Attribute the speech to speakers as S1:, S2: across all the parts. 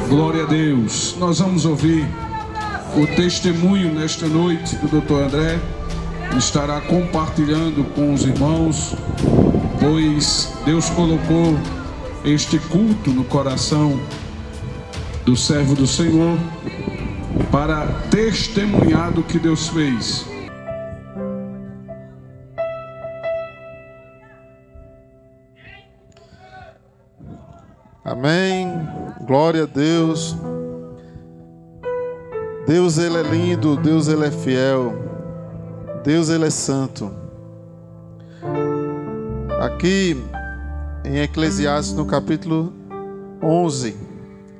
S1: Glória a Deus. Nós vamos ouvir o testemunho nesta noite do Dr. André. Ele estará compartilhando com os irmãos, pois Deus colocou este culto no coração do servo do Senhor para testemunhar do que Deus fez.
S2: Amém, glória a Deus. Deus, Ele é lindo, Deus, Ele é fiel, Deus, Ele é santo. Aqui em Eclesiastes, no capítulo 11,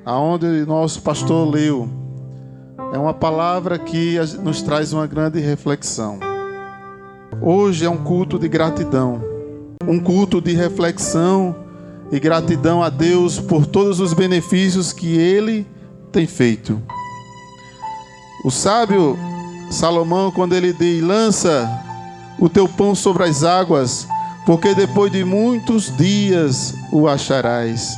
S2: aonde nosso pastor leu, é uma palavra que nos traz uma grande reflexão. Hoje é um culto de gratidão, um culto de reflexão e gratidão a Deus por todos os benefícios que Ele tem feito. O sábio Salomão, quando ele diz: lança o teu pão sobre as águas, porque depois de muitos dias o acharás.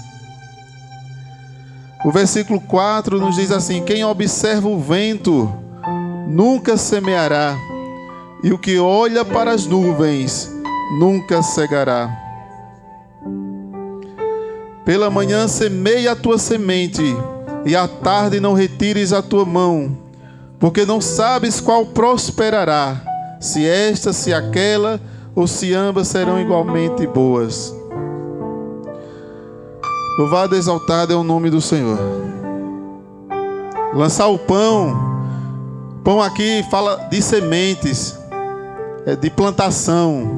S2: O versículo 4 nos diz assim: quem observa o vento nunca semeará, e o que olha para as nuvens nunca cegará. Pela manhã semeia a tua semente, e à tarde não retires a tua mão, porque não sabes qual prosperará, se esta, se aquela, ou se ambas serão igualmente boas. Louvado e exaltado é o nome do Senhor. Lançar o pão aqui fala de sementes, de plantação.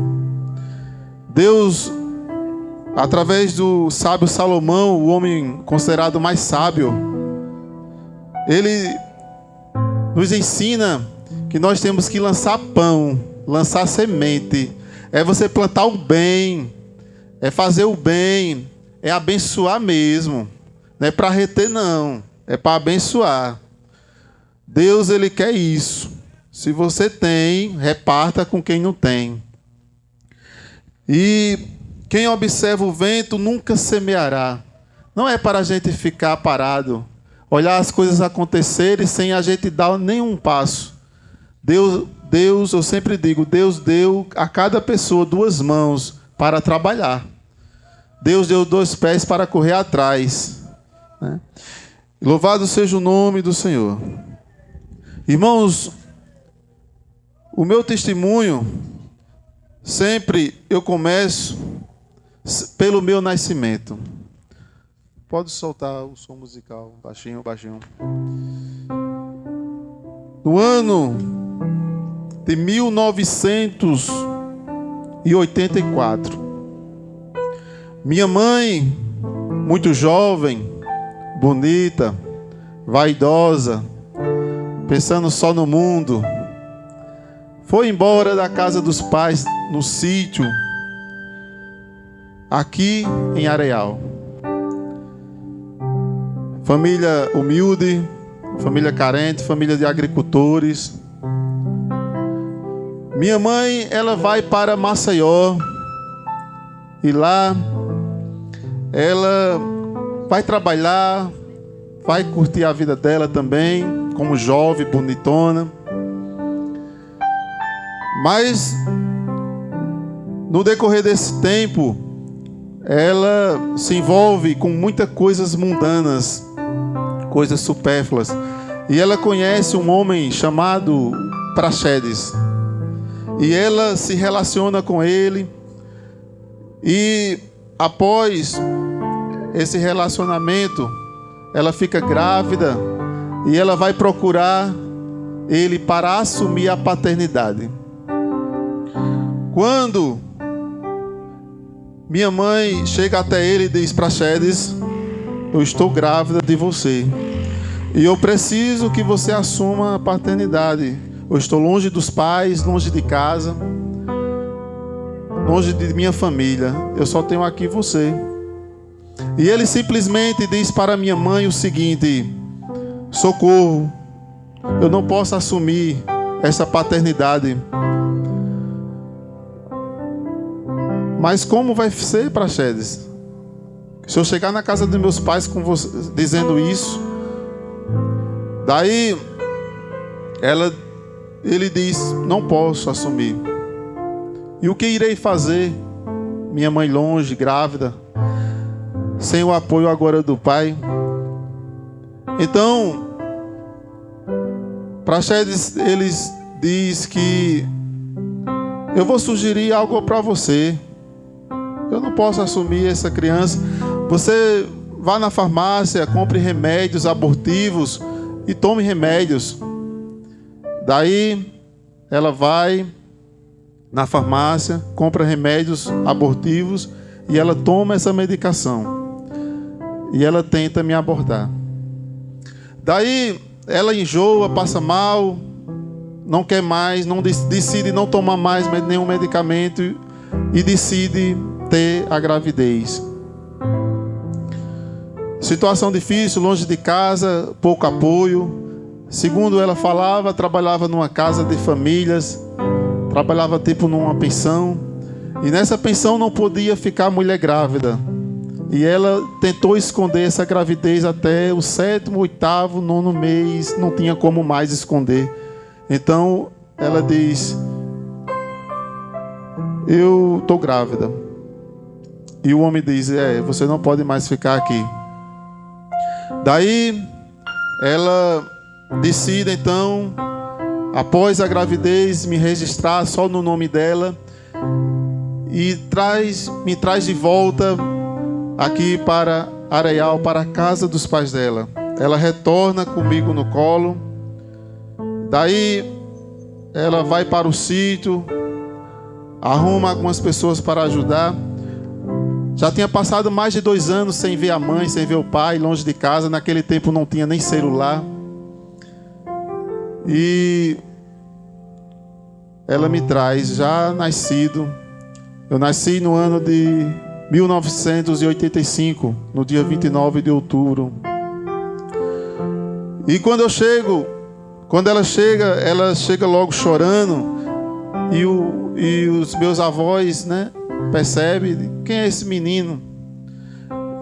S2: Deus, através do sábio Salomão, o homem considerado mais sábio, ele nos ensina que nós temos que lançar pão, lançar semente. É você plantar o bem, é fazer o bem, é abençoar mesmo. Não é para reter não, é para abençoar. Deus, Ele quer isso. Se você tem, reparta com quem não tem. E quem observa o vento nunca semeará. Não é para a gente ficar parado, olhar as coisas acontecerem sem a gente dar nenhum passo. Deus, eu sempre digo, Deus deu a cada pessoa 2 mãos para trabalhar. Deus deu 2 pés para correr atrás, né? Louvado seja o nome do Senhor. Irmãos, o meu testemunho, sempre eu começo pelo meu nascimento. Pode soltar o som musical, baixinho, baixinho. No ano de 1984, minha mãe, muito jovem, bonita, vaidosa, pensando só no mundo, foi embora da casa dos pais no sítio, aqui em Areal. Família humilde, família carente, família de agricultores. Minha mãe, ela vai para Maceió e lá ela vai trabalhar, vai curtir a vida dela também, como jovem, bonitona. Mas no decorrer desse tempo, ela se envolve com muitas coisas mundanas, coisas supérfluas. E ela conhece um homem chamado Praxedes. E ela se relaciona com ele. E após esse relacionamento, ela fica grávida. E ela vai procurar ele para assumir a paternidade. Quando minha mãe chega até ele e diz: Praxedes, eu estou grávida de você. E eu preciso que você assuma a paternidade. Eu estou longe dos pais, longe de casa. longe de minha família. Eu só tenho aqui você. E ele simplesmente diz para minha mãe o seguinte: socorro, eu não posso assumir essa paternidade. Mas como vai ser, Praxedes? Se eu chegar na casa dos meus pais com você, dizendo isso, daí ele diz: não posso assumir. E o que irei fazer? Minha mãe longe, grávida, sem o apoio agora do pai. Então, Praxedes, ele diz que eu vou sugerir algo para você. Eu não posso assumir essa criança. Você vá na farmácia, compre remédios abortivos e tome remédios. Daí ela vai na farmácia, compra remédios abortivos e ela toma essa medicação. E ela tenta me abortar. Daí ela enjoa, passa mal, não quer mais, decide não tomar mais nenhum medicamento e decide ter a gravidez. Situação difícil, longe de casa, pouco apoio. Segundo ela falava, trabalhava numa casa de famílias, trabalhava tipo numa pensão, e nessa pensão não podia ficar mulher grávida. E ela tentou esconder essa gravidez até o 7º, 8º, 9º mês, não tinha como mais esconder. Então ela diz: eu estou grávida. E o homem diz: você não pode mais ficar aqui. Daí ela decide então, após a gravidez, me registrar só no nome dela e me traz de volta aqui para Areial, para a casa dos pais dela. Ela retorna comigo no colo. Daí ela vai para o sítio, arruma algumas pessoas para ajudar. Já tinha passado mais de 2 anos sem ver a mãe, sem ver o pai, longe de casa. Naquele tempo não tinha nem celular. E ela me traz, já nascido. Eu nasci no ano de 1985, no dia 29 de outubro. E quando ela chega logo chorando. E os meus avós, né, percebem: quem é esse menino?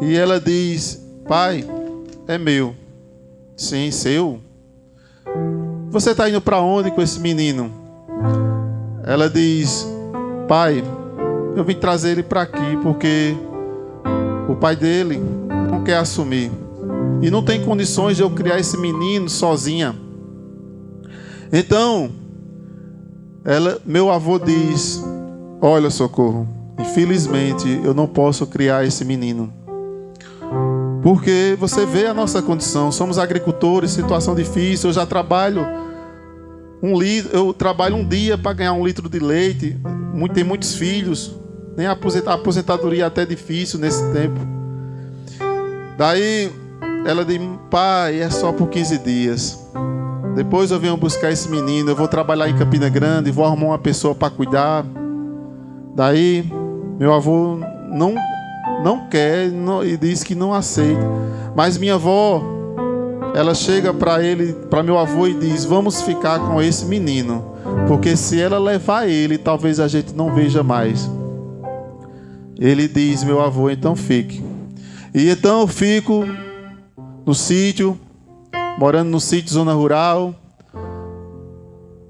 S2: E ela diz: pai, é meu. Sim, seu? Você está indo para onde com esse menino? Ela diz: pai, eu vim trazer ele para aqui porque o pai dele não quer assumir. E não tem condições de eu criar esse menino sozinha. Então, meu avô diz: olha, Socorro, infelizmente eu não posso criar esse menino. Porque você vê a nossa condição, somos agricultores, situação difícil. Eu já trabalho eu trabalho um dia para ganhar 1 litro de leite. Tem muitos filhos, nem a aposentadoria é até difícil nesse tempo. Daí ela diz: pai, é só por 15 dias. Depois eu venho buscar esse menino. Eu vou trabalhar em Campina Grande, vou arrumar uma pessoa para cuidar. Daí meu avô não quer e diz que não aceita. Mas minha avó, ela chega para meu avô e diz: vamos ficar com esse menino, porque se ela levar ele, talvez a gente não veja mais. Ele diz: meu avô, então fique. E então eu fico no sítio, morando no sítio, zona rural.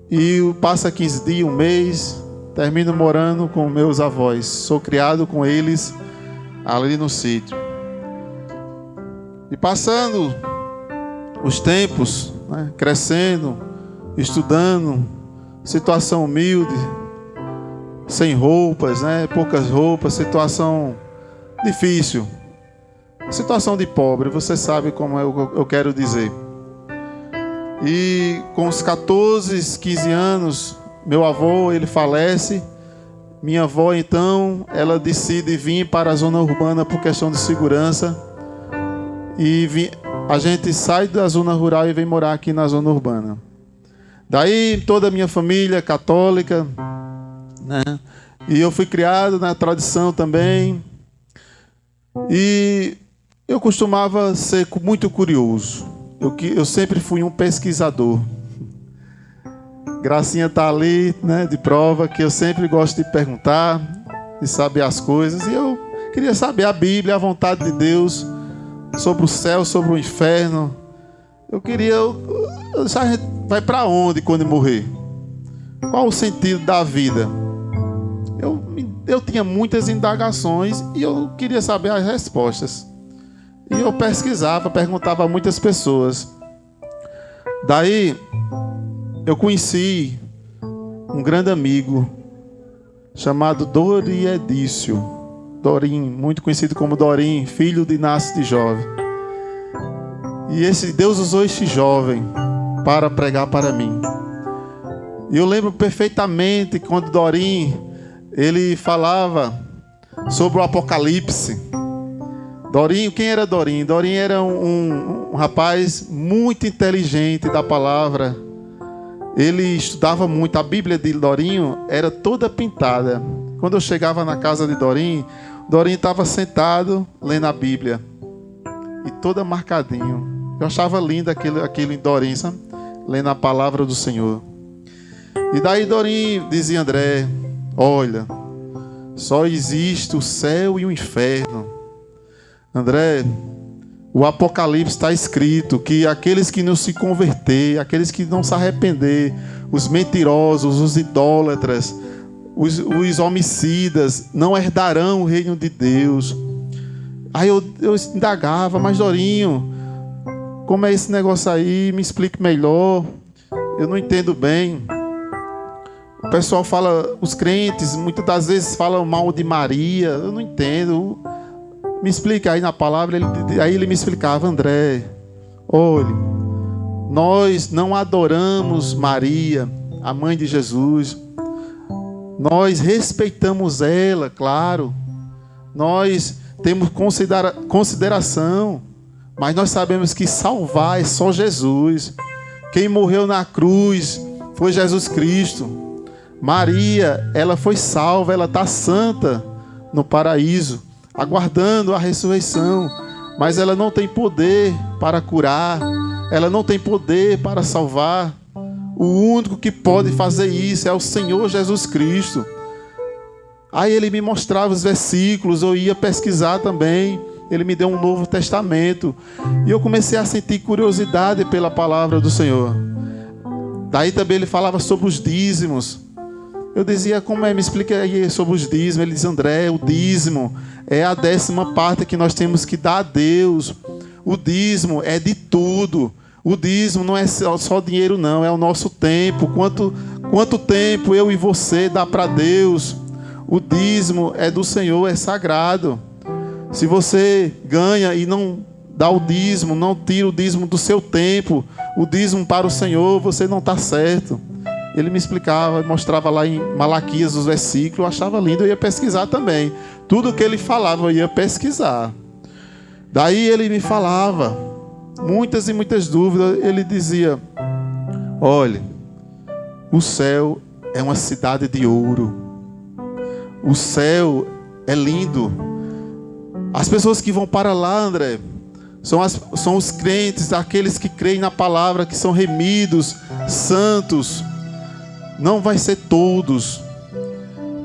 S2: E passa 15 dias, 1 mês, termino morando com meus avós. Sou criado com eles ali no sítio. E passando os tempos, né, crescendo, estudando, situação humilde, sem roupas, né, poucas roupas, situação difícil, situação de pobre, você sabe como eu quero dizer. E com os 14, 15 anos, meu avô, ele falece. Minha avó, então, ela decide vir para a zona urbana por questão de segurança. E a gente sai da zona rural e vem morar aqui na zona urbana. Daí toda a minha família católica, né? E eu fui criado na tradição também. E eu costumava ser muito curioso. Eu sempre fui um pesquisador. Gracinha está ali, né, de prova, que eu sempre gosto de perguntar, de saber as coisas. E eu queria saber a Bíblia, a vontade de Deus, sobre o céu, sobre o inferno. Eu queria... A gente vai para onde quando morrer? Qual o sentido da vida? Eu tinha muitas indagações e eu queria saber as respostas. E eu pesquisava, perguntava a muitas pessoas. Daí, eu conheci um grande amigo chamado Doriedício. Dorim, muito conhecido como Dorim, filho de Inácio de Jovem. E Deus usou este jovem para pregar para mim. E eu lembro perfeitamente quando Dorim, ele falava sobre o Apocalipse. Dorim, quem era Dorim? Dorim era um rapaz muito inteligente da palavra. Ele estudava muito. A Bíblia de Dorinho era toda pintada. Quando eu chegava na casa de Dorim, Dorim estava sentado lendo a Bíblia. E toda marcadinho. Eu achava lindo aquilo em Dorim, sabe? Lendo a palavra do Senhor. E daí Dorim dizia: André, olha, só existe o céu e o inferno. André, o Apocalipse está escrito que aqueles que não se converter, aqueles que não se arrepender, os mentirosos, os idólatras, os homicidas, não herdarão o reino de Deus. Aí eu indagava: mas Dorinho, como é esse negócio aí? Me explique melhor. Eu não entendo bem. O pessoal fala, os crentes, muitas das vezes falam mal de Maria. Eu não entendo. Me explica aí na palavra. Aí ele me explicava: André, olhe, nós não adoramos Maria, a mãe de Jesus. Nós respeitamos ela, claro. Nós temos consideração. Mas nós sabemos que salvar é só Jesus. Quem morreu na cruz foi Jesus Cristo. Maria, ela foi salva, ela está santa no paraíso, aguardando a ressurreição. Mas ela não tem poder para curar. Ela não tem poder para salvar. O único que pode fazer isso é o Senhor Jesus Cristo. Aí ele me mostrava os versículos, eu ia pesquisar também. Ele me deu um Novo Testamento. E eu comecei a sentir curiosidade pela palavra do Senhor. Daí também ele falava sobre os dízimos. Eu dizia: como é? Me explica aí sobre os dízimos. Ele diz: André, o dízimo é a 10ª parte que nós temos que dar a Deus. O dízimo é de tudo. O dízimo não é só dinheiro, não. É o nosso tempo. Quanto tempo eu e você dá para Deus? O dízimo é do Senhor, é sagrado. Se você ganha e não dá o dízimo, não tira o dízimo do seu tempo, o dízimo para o Senhor, você não está certo. Ele me explicava, mostrava lá em Malaquias os versículos, eu achava lindo, eu ia pesquisar também. Tudo que ele falava, eu ia pesquisar. Daí ele me falava, muitas e muitas dúvidas. Ele dizia: olha, o céu é uma cidade de ouro. O céu é lindo. As pessoas que vão para lá, André, são os crentes, aqueles que creem na palavra, que são remidos, santos. Não vai ser todos.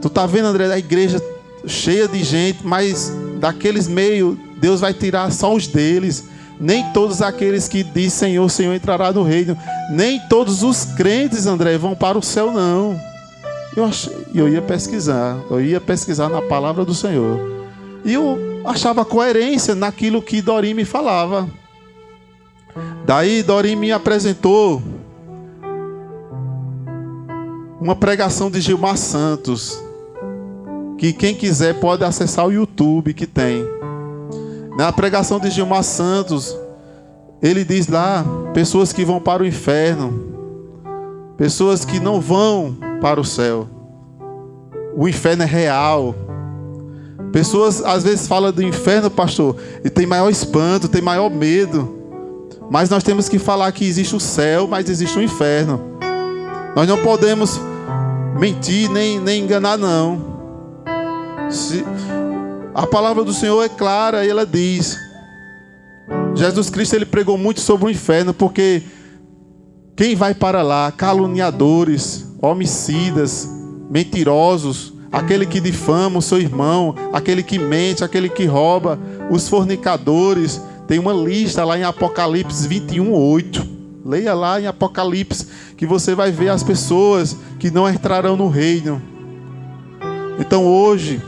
S2: Tu tá vendo, André, a igreja cheia de gente, mas daqueles meios, Deus vai tirar só os deles. Nem todos aqueles que dizem Senhor, Senhor entrará no reino. Nem todos os crentes, André, vão para o céu, não. Eu ia pesquisar na palavra do Senhor. E eu achava coerência naquilo que Dorim me falava. Daí Dorim me apresentou uma pregação de Gilmar Santos, que quem quiser pode acessar o YouTube, que tem. Na pregação de Gilmar Santos, ele diz lá: pessoas que vão para o inferno, pessoas que não vão para o céu. O inferno é real. Pessoas às vezes falam do inferno, pastor, e tem maior espanto, tem maior medo. Mas nós temos que falar que existe o céu, mas existe o inferno. Nós não podemos mentir nem enganar, não. A palavra do Senhor é clara e ela diz: Jesus Cristo, ele pregou muito sobre o inferno, porque quem vai para lá? Caluniadores, homicidas, mentirosos, aquele que difama o seu irmão, aquele que mente, aquele que rouba, os fornicadores. Tem uma lista lá em Apocalipse 21:8. Leia lá em Apocalipse, que você vai ver as pessoas que não entrarão no reino. Então hoje,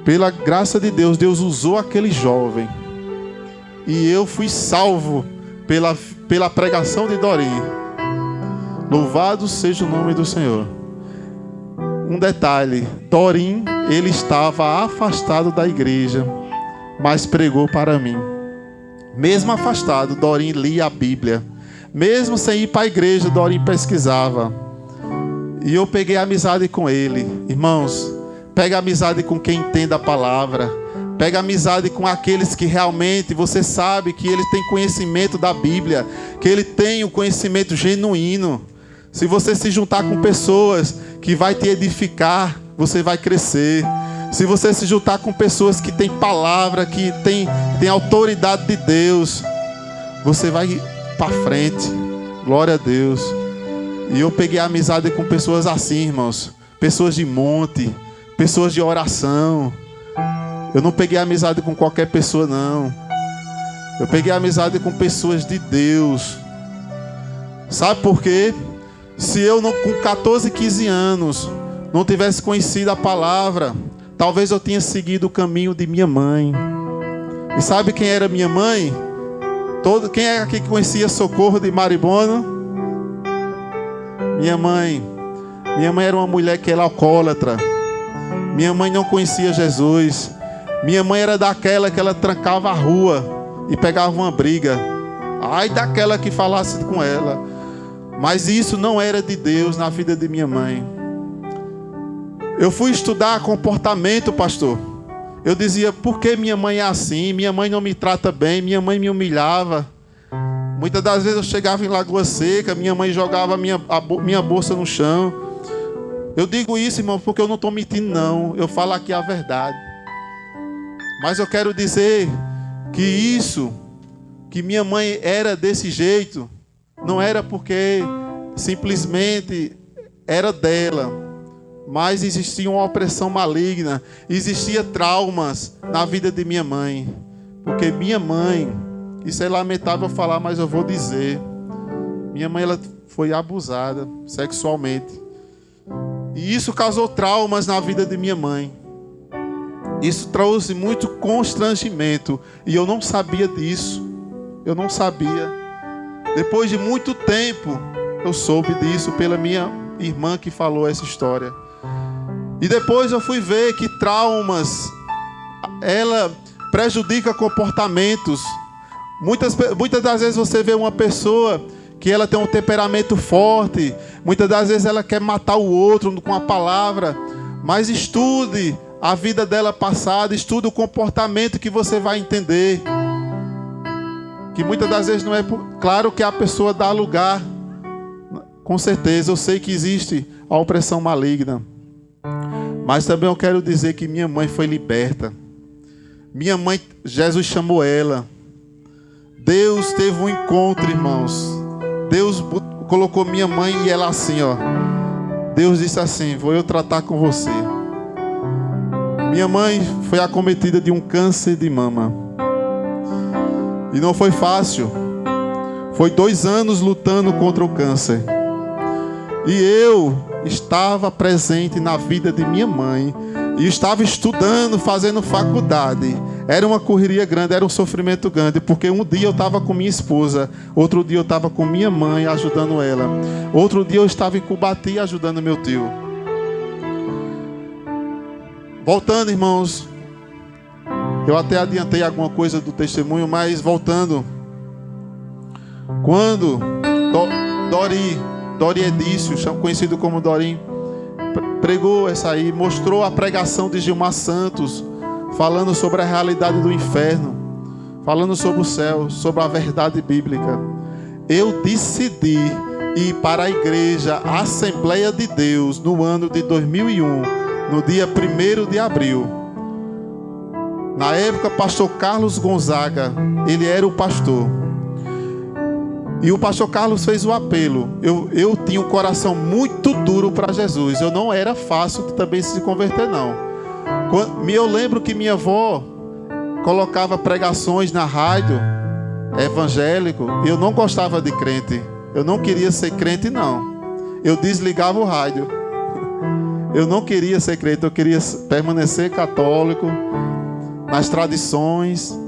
S2: pela graça de Deus, Deus usou aquele jovem, e eu fui salvo pela pregação de Dorim. Louvado seja o nome do Senhor. Um detalhe: Dorim, ele estava afastado da igreja, mas pregou para mim. Mesmo afastado, Dorim lia a Bíblia. Mesmo sem ir para a igreja, Dorim pesquisava. E eu peguei amizade com ele. Irmãos, pega amizade com quem entende a palavra. Pega amizade com aqueles que realmente você sabe que eles têm conhecimento da Bíblia, que ele tem o conhecimento genuíno. Se você se juntar com pessoas que vai te edificar, você vai crescer. Se você se juntar com pessoas que têm palavra, que tem autoridade de Deus, você vai para frente. Glória a Deus. E eu peguei amizade com pessoas assim, irmãos. Pessoas de monte, pessoas de oração. Eu não peguei amizade com qualquer pessoa, não. Eu peguei amizade com pessoas de Deus. Sabe por quê? Se eu não, com 14, 15 anos, não tivesse conhecido a palavra, talvez eu tenha seguido o caminho de minha mãe. E sabe quem era minha mãe? Quem é aqui que conhecia Socorro de Maribono? Minha mãe era uma mulher que era alcoólatra. Minha mãe não conhecia Jesus. Minha mãe era daquela que ela trancava a rua e pegava uma briga. Ai daquela que falasse com ela. Mas isso não era de Deus na vida de minha mãe. Eu fui estudar comportamento, pastor. Eu dizia: por que minha mãe é assim? Minha mãe não me trata bem, minha mãe me humilhava. Muitas das vezes eu chegava em Lagoa Seca, minha mãe jogava a minha bolsa no chão. Eu digo isso, irmão, porque eu não estou mentindo, não. Eu falo aqui a verdade. Mas eu quero dizer que minha mãe era desse jeito, não era porque simplesmente era dela, mas existia uma opressão maligna, existia traumas na vida de minha mãe. Porque minha mãe, isso é lamentável falar, mas eu vou dizer, minha mãe ela foi abusada sexualmente. E isso causou traumas na vida de minha mãe. Isso trouxe muito constrangimento. E eu não sabia disso. Eu não sabia. Depois de muito tempo, eu soube disso pela minha irmã que falou essa história. E depois eu fui ver que traumas, ela prejudica comportamentos. Muitas das vezes você vê uma pessoa que ela tem um temperamento forte. Muitas das vezes ela quer matar o outro com a palavra. Mas estude a vida dela passada, estude o comportamento que você vai entender. Que muitas das vezes não é... Claro que a pessoa dá lugar. Com certeza, eu sei que existe a opressão maligna. Mas também eu quero dizer que minha mãe foi liberta. Minha mãe, Jesus chamou ela. Deus teve um encontro, irmãos. Deus colocou minha mãe e ela assim, ó. Deus disse assim: vou eu tratar com você. Minha mãe foi acometida de um câncer de mama. E não foi fácil. Foi 2 anos lutando contra o câncer. E eu estava presente na vida de minha mãe. E estava estudando, fazendo faculdade. Era uma correria grande, era um sofrimento grande. Porque um dia eu estava com minha esposa. Outro dia eu estava com minha mãe, ajudando ela. Outro dia eu estava em Cubati, ajudando meu tio. Voltando, irmãos. Eu até adiantei alguma coisa do testemunho, mas voltando. Quando Dori Edício, conhecido como Dorim, pregou essa aí, mostrou a pregação de Gilmar Santos, falando sobre a realidade do inferno, falando sobre o céu, sobre a verdade bíblica. Eu decidi ir para a igreja Assembleia de Deus no ano de 2001, no dia 1º de abril. Na época, pastor Carlos Gonzaga, ele era o pastor. E o pastor Carlos fez o apelo. Eu tinha um coração muito duro para Jesus. Eu não era fácil também se converter, não. Eu lembro que minha avó colocava pregações na rádio evangélico. Eu não gostava de crente. Eu não queria ser crente, não. Eu desligava o rádio. Eu não queria ser crente. Eu queria permanecer católico, nas tradições.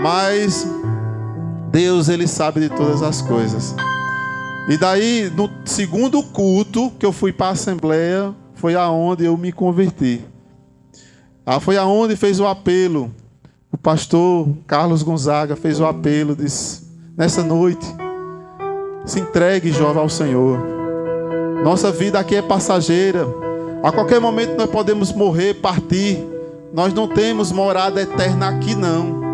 S2: Mas Deus, Ele sabe de todas as coisas. E daí, no segundo culto que eu fui para a Assembleia, foi aonde eu me converti. Foi aonde fez o apelo. O pastor Carlos Gonzaga fez o apelo, disse: nessa noite, se entregue, jovem, ao Senhor. Nossa vida aqui é passageira. A qualquer momento nós podemos morrer, partir. Nós não temos morada eterna aqui, não.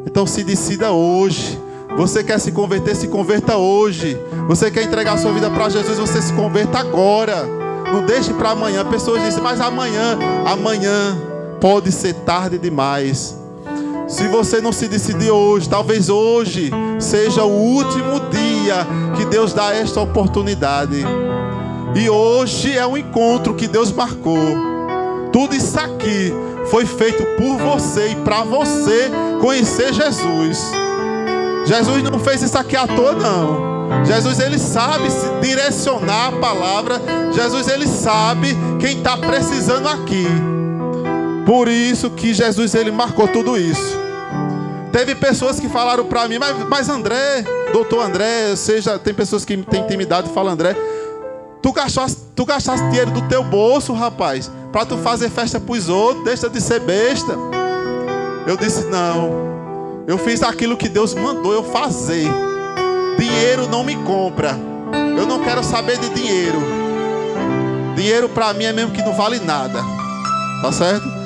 S2: Então se decida hoje. Você quer se converter, se converta hoje. Você quer entregar sua vida para Jesus, você se converta agora. Não deixe para amanhã. Pessoas dizem: mas amanhã pode ser tarde demais. Se você não se decidir hoje, talvez hoje seja o último dia que Deus dá esta oportunidade. E hoje é um encontro que Deus marcou. Tudo isso aqui foi feito por você e para você conhecer Jesus. Jesus não fez isso aqui à toa, não. Jesus, Ele sabe se direcionar a palavra. Jesus, Ele sabe quem está precisando aqui. Por isso que Jesus, Ele marcou tudo isso. Teve pessoas que falaram para mim: mas André, doutor André, tem pessoas que têm intimidade e falam: André, tu gastaste dinheiro do teu bolso, rapaz, para tu fazer festa para os outros, deixa de ser besta. Eu disse: não, eu fiz aquilo que Deus mandou eu fazer. Dinheiro não me compra. Eu não quero saber de dinheiro. Dinheiro para mim é mesmo que não vale nada. Tá certo?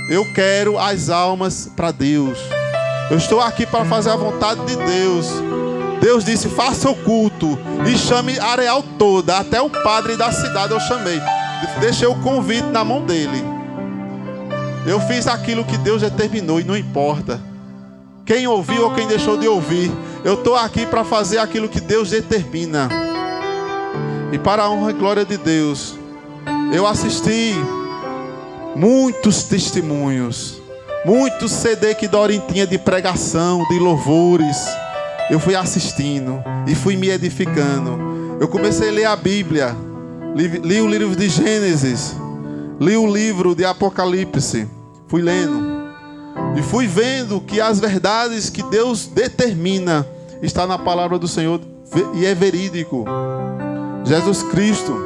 S2: Eu quero as almas para Deus. Eu estou aqui para fazer a vontade de Deus. Deus disse: faça o culto e chame a areal toda. Até o padre da cidade eu chamei. Deixei o convite na mão dele. Eu fiz aquilo que Deus determinou e não importa quem ouviu ou quem deixou de ouvir. Eu estou aqui para fazer aquilo que Deus determina. E para a honra e glória de Deus, eu assisti muitos testemunhos, muitos CD que Dorim tinha de pregação, de louvores. Eu fui assistindo e fui me edificando. Eu comecei a ler a Bíblia, li o livro de Gênesis, li o livro de Apocalipse, fui lendo e fui vendo que as verdades que Deus determina está na palavra do Senhor e é verídico. Jesus Cristo,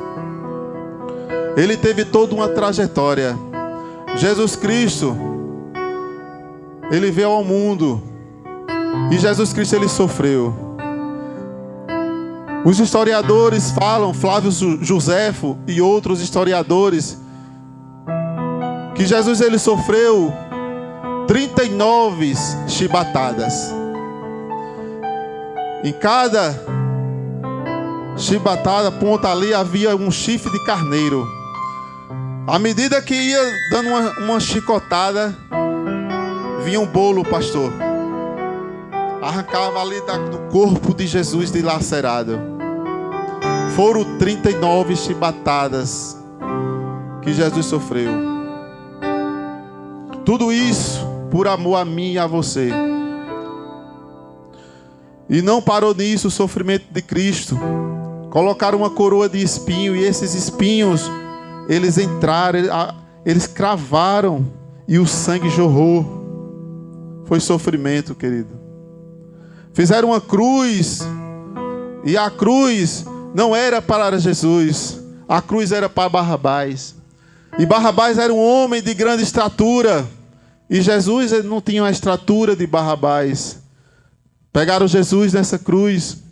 S2: Ele teve toda uma trajetória. Jesus Cristo, Ele veio ao mundo e Jesus Cristo, Ele sofreu. Os historiadores falam, Flávio Joséfo e outros historiadores, que Jesus, Ele sofreu 39 chibatadas. Em cada chibatada, ponta ali, havia um chifre de carneiro. À medida que ia dando uma chicotada, vinha um bolo, pastor. Arrancava ali do corpo de Jesus dilacerado. Foram 39 chibatadas que Jesus sofreu. Tudo isso por amor a mim e a você. E não parou nisso o sofrimento de Cristo. Colocaram uma coroa de espinho, e esses espinhos, eles entraram, eles cravaram e o sangue jorrou. Foi sofrimento, querido. Fizeram uma cruz, e a cruz não era para Jesus, a cruz era para Barrabás. E Barrabás era um homem de grande estatura, e Jesus, ele não tinha a estatura de Barrabás. Pegaram Jesus nessa cruz,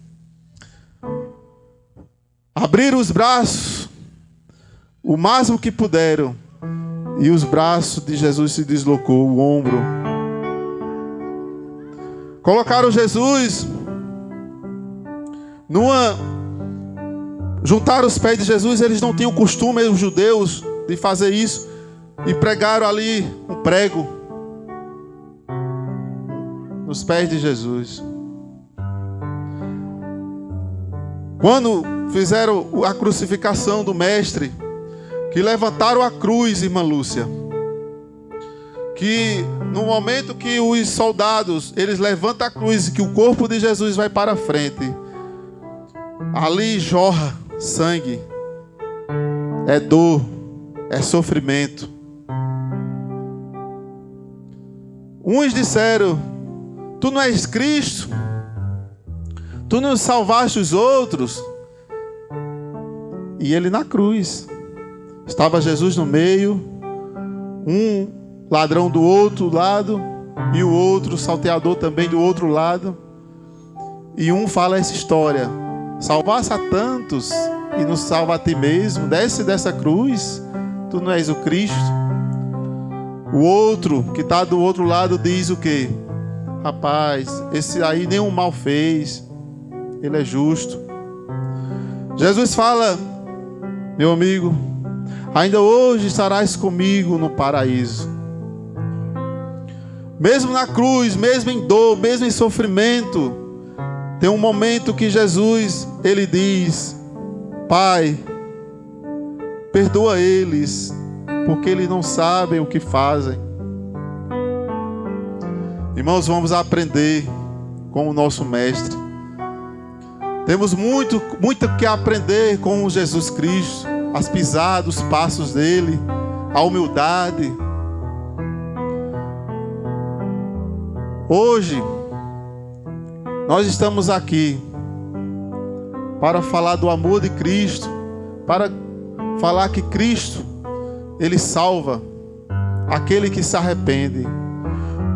S2: abriram os braços o máximo que puderam, e os braços de Jesus se deslocou, o ombro. Colocaram Jesus juntaram os pés de Jesus. Eles não tinham costume, os judeus, de fazer isso, e pregaram ali um prego nos pés de Jesus. Quando fizeram a crucificação do mestre, que levantaram a cruz, irmã Lúcia, que no momento que os soldados, eles levantam a cruz, que o corpo de Jesus vai para a frente, ali jorra sangue, é dor, é sofrimento. Uns disseram: tu não és Cristo? Tu não salvaste os outros? E ele na cruz. Estava Jesus no meio, um ladrão do outro lado, e o outro salteador também do outro lado. E um fala essa história: salvasse a tantos e nos salva a ti mesmo, desce dessa cruz, tu não és o Cristo. O outro, que está do outro lado, diz o quê? Rapaz, esse aí nenhum mal fez, ele é justo. Jesus fala: meu amigo, ainda hoje estarás comigo no paraíso. Mesmo na cruz, mesmo em dor, mesmo em sofrimento, tem um momento que Jesus, ele diz: Pai, perdoa eles, porque eles não sabem o que fazem. Irmãos, vamos aprender com o nosso mestre. Temos muito que aprender com Jesus Cristo, as pisadas, os passos dele, a humildade. Hoje nós estamos aqui para falar do amor de Cristo, para falar que Cristo, ele salva aquele que se arrepende.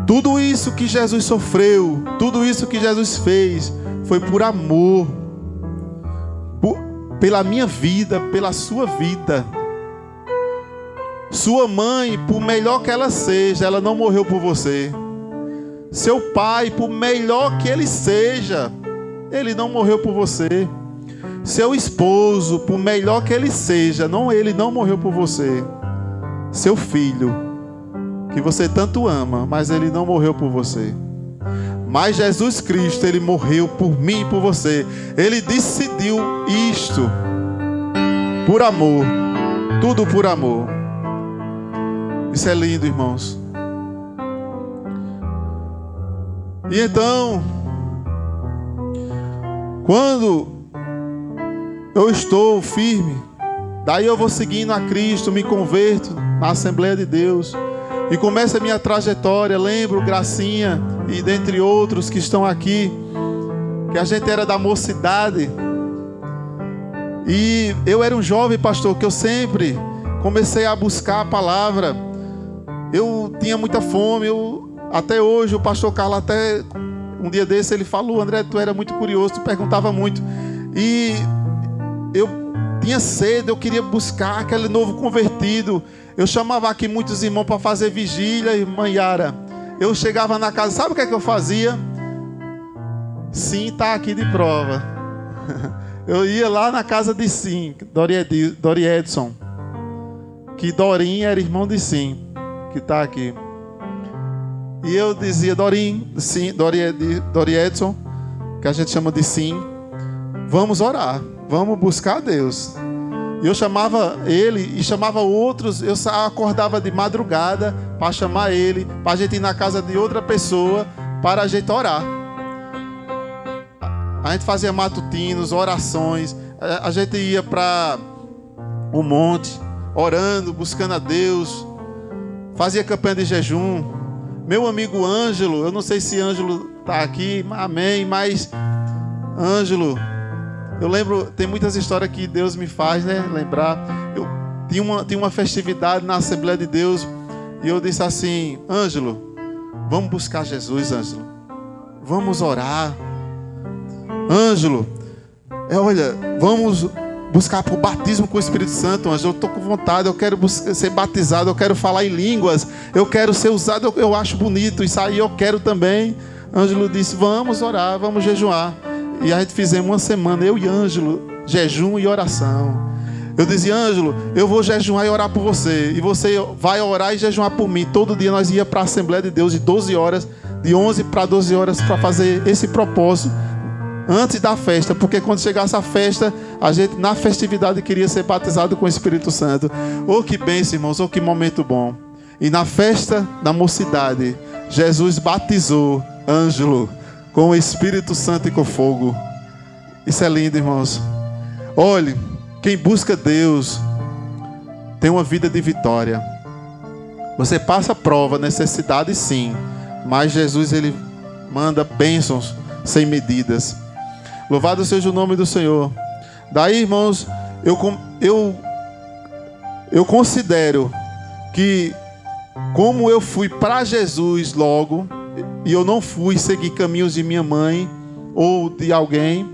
S2: Tudo isso que Jesus sofreu, tudo isso que Jesus fez, foi por amor, pela minha vida, pela sua vida. Sua mãe, por melhor que ela seja, ela não morreu por você. Seu pai, por melhor que ele seja, ele não morreu por você. Seu esposo, por melhor que ele seja, ele não morreu por você. Seu filho, que você tanto ama, mas ele não morreu por você. Mas Jesus Cristo, ele morreu por mim e por você. Ele decidiu isto por amor, tudo por amor. Isso é lindo, irmãos. E então, quando eu estou firme, daí eu vou seguindo a Cristo, me converto na Assembleia de Deus e começa a minha trajetória. Lembro Gracinha e dentre outros que estão aqui, que a gente era da mocidade, e eu era um jovem pastor, que eu sempre comecei a buscar a palavra. Eu tinha muita fome. Até hoje o pastor Carlos, até um dia desse, ele falou: André, tu era muito curioso, tu perguntava muito, e eu tinha sede, eu queria buscar aquele novo convertido. Eu chamava aqui muitos irmãos para fazer vigília, irmã Yara. Eu chegava na casa, sabe o que é que eu fazia? Sim, está aqui de prova. Eu ia lá na casa de Sim, Dori Edson, que Dorim era irmão de Sim, que está aqui. E eu dizia: Dorim, Sim, Dori Edson, que a gente chama de Sim, vamos orar, vamos buscar a Deus. E eu chamava ele e chamava outros. Eu acordava de madrugada para chamar ele, para a gente ir na casa de outra pessoa, para a gente orar. A gente fazia matutinos, orações. A gente ia para o monte, orando, buscando a Deus. Fazia campanha de jejum. Meu amigo Ângelo, eu não sei se Ângelo está aqui, amém, mas Ângelo, eu lembro, tem muitas histórias que Deus me faz, né, lembrar. Eu tinha uma festividade na Assembleia de Deus e eu disse assim: Ângelo, vamos buscar Jesus, Ângelo. Vamos orar. Ângelo, olha, vamos buscar para o batismo com o Espírito Santo, Ângelo. Eu estou com vontade, eu quero ser batizado, eu quero falar em línguas, eu quero ser usado, eu acho bonito, isso aí eu quero também. Ângelo disse: vamos orar, vamos jejuar. E a gente fizemos uma semana, eu e Ângelo, jejum e oração. Eu dizia: Ângelo, eu vou jejuar e orar por você. E você vai orar e jejuar por mim. Todo dia nós ia para a Assembleia de Deus de 12 horas, de 11 para 12 horas, para fazer esse propósito antes da festa. Porque quando chegasse a festa, a gente na festividade queria ser batizado com o Espírito Santo. Oh, que bênção, irmãos, oh, que momento bom. E na festa da mocidade, Jesus batizou Ângelo com o Espírito Santo e com fogo. Isso é lindo, irmãos. Olhe, quem busca Deus tem uma vida de vitória. Você passa prova, necessidade, sim, mas Jesus, ele manda bênçãos sem medidas. Louvado seja o nome do Senhor. Daí, irmãos, eu considero que, como eu fui para Jesus logo, e eu não fui seguir caminhos de minha mãe ou de alguém,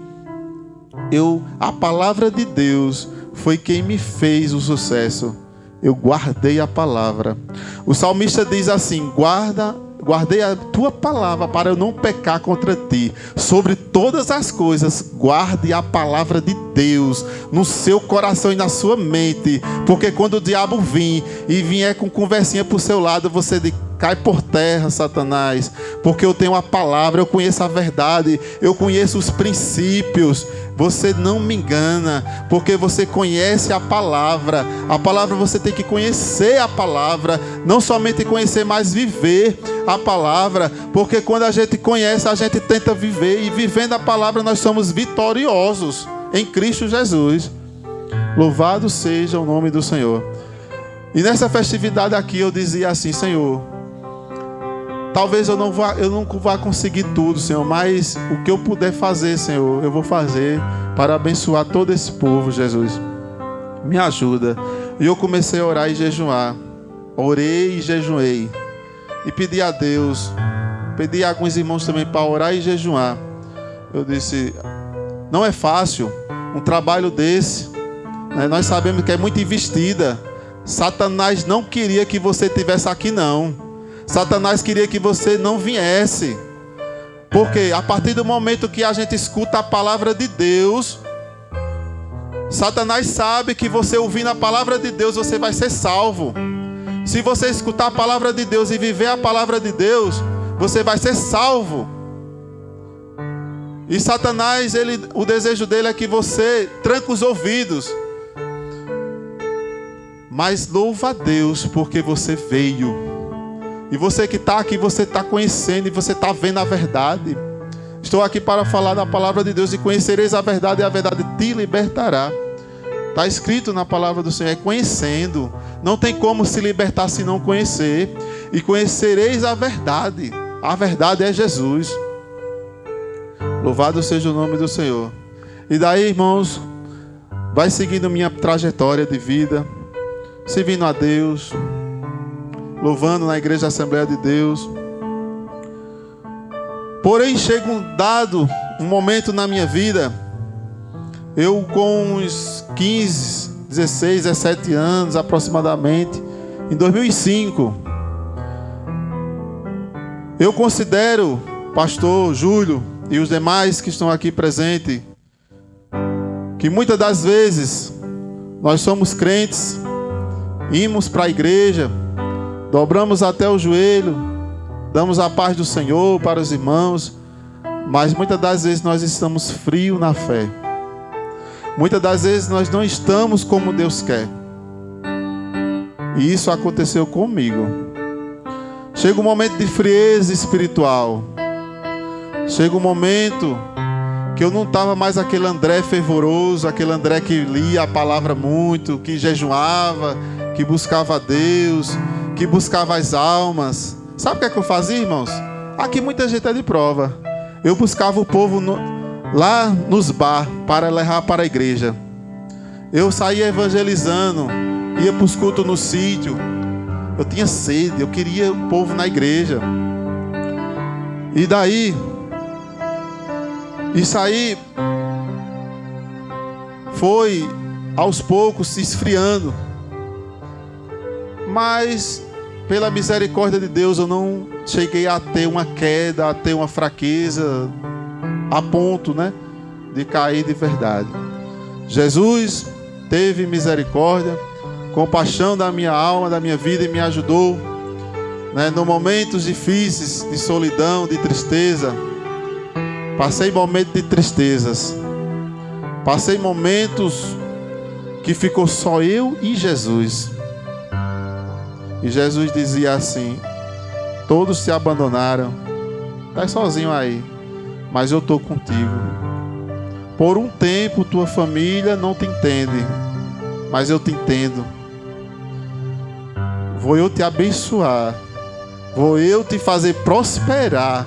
S2: a palavra de Deus foi quem me fez o sucesso. Eu guardei a palavra. O salmista diz assim: guardei a tua palavra para eu não pecar contra ti. Sobre todas as coisas, guarde a palavra de Deus no seu coração e na sua mente. Porque quando o diabo vier com conversinha para o seu lado, você diz: cai por terra, Satanás. Porque eu tenho a palavra, eu conheço a verdade, eu conheço os princípios. Você não me engana, porque você conhece a palavra. A palavra, você tem que conhecer a palavra. Não somente conhecer, mas viver a palavra. Porque quando a gente conhece, a gente tenta viver. E vivendo a palavra, nós somos vitoriosos em Cristo Jesus. Louvado seja o nome do Senhor. E nessa festividade aqui eu dizia assim: Senhor, talvez eu não vá conseguir tudo, Senhor, mas o que eu puder fazer, Senhor, eu vou fazer para abençoar todo esse povo, Jesus. Me ajuda. E eu comecei a orar e jejuar. Orei e jejuei. E pedi a Deus, pedi a alguns irmãos também para orar e jejuar. Eu disse: não é fácil um trabalho desse, né? Nós sabemos que é muito investida. Satanás não queria que você estivesse aqui, não. Satanás queria que você não viesse. Porque a partir do momento que a gente escuta a palavra de Deus, Satanás sabe que você ouvindo a palavra de Deus, você vai ser salvo. Se você escutar a palavra de Deus e viver a palavra de Deus, você vai ser salvo. E Satanás, o desejo dele é que você tranque os ouvidos. Mas louva a Deus porque você veio. E você que está aqui, você está conhecendo e você está vendo a verdade. Estou aqui para falar da palavra de Deus: e conhecereis a verdade e a verdade te libertará. Está escrito na palavra do Senhor: é conhecendo. Não tem como se libertar se não conhecer. E conhecereis a verdade. A verdade é Jesus. Louvado seja o nome do Senhor. E daí, irmãos, vai seguindo minha trajetória de vida, servindo a Deus, louvando na igreja Assembleia de Deus. Porém, chega um momento na minha vida, eu com uns 15, 16, 17 anos aproximadamente, em 2005, eu considero, pastor Júlio e os demais que estão aqui presentes, que muitas das vezes nós somos crentes, imos para a igreja, dobramos até o joelho, damos a paz do Senhor para os irmãos, mas muitas das vezes nós estamos frios na fé. Muitas das vezes nós não estamos como Deus quer. E isso aconteceu comigo. Chega um momento de frieza espiritual. Chega um momento que eu não estava mais aquele André fervoroso, aquele André que lia a palavra muito, que jejuava, que buscava a Deus, que buscava as almas. Sabe o que é que eu fazia, irmãos? Aqui muita gente é de prova. Eu buscava o povo lá nos bar para levar para a igreja. Eu saía evangelizando, ia para os cultos no sítio. Eu tinha sede, eu queria o povo na igreja. E daí, isso aí foi aos poucos se esfriando. Mas pela misericórdia de Deus eu não cheguei a ter uma queda, a ter uma fraqueza a ponto, né, de cair de verdade. Jesus teve misericórdia, compaixão da minha alma, da minha vida, e me ajudou, né, nos momentos difíceis, de solidão, de tristeza. Passei momentos de tristezas, passei momentos que ficou só eu e Jesus. E Jesus dizia assim: todos se abandonaram, está sozinho aí, mas eu estou contigo. Por um tempo tua família não te entende, mas eu te entendo. Vou eu te abençoar, vou eu te fazer prosperar.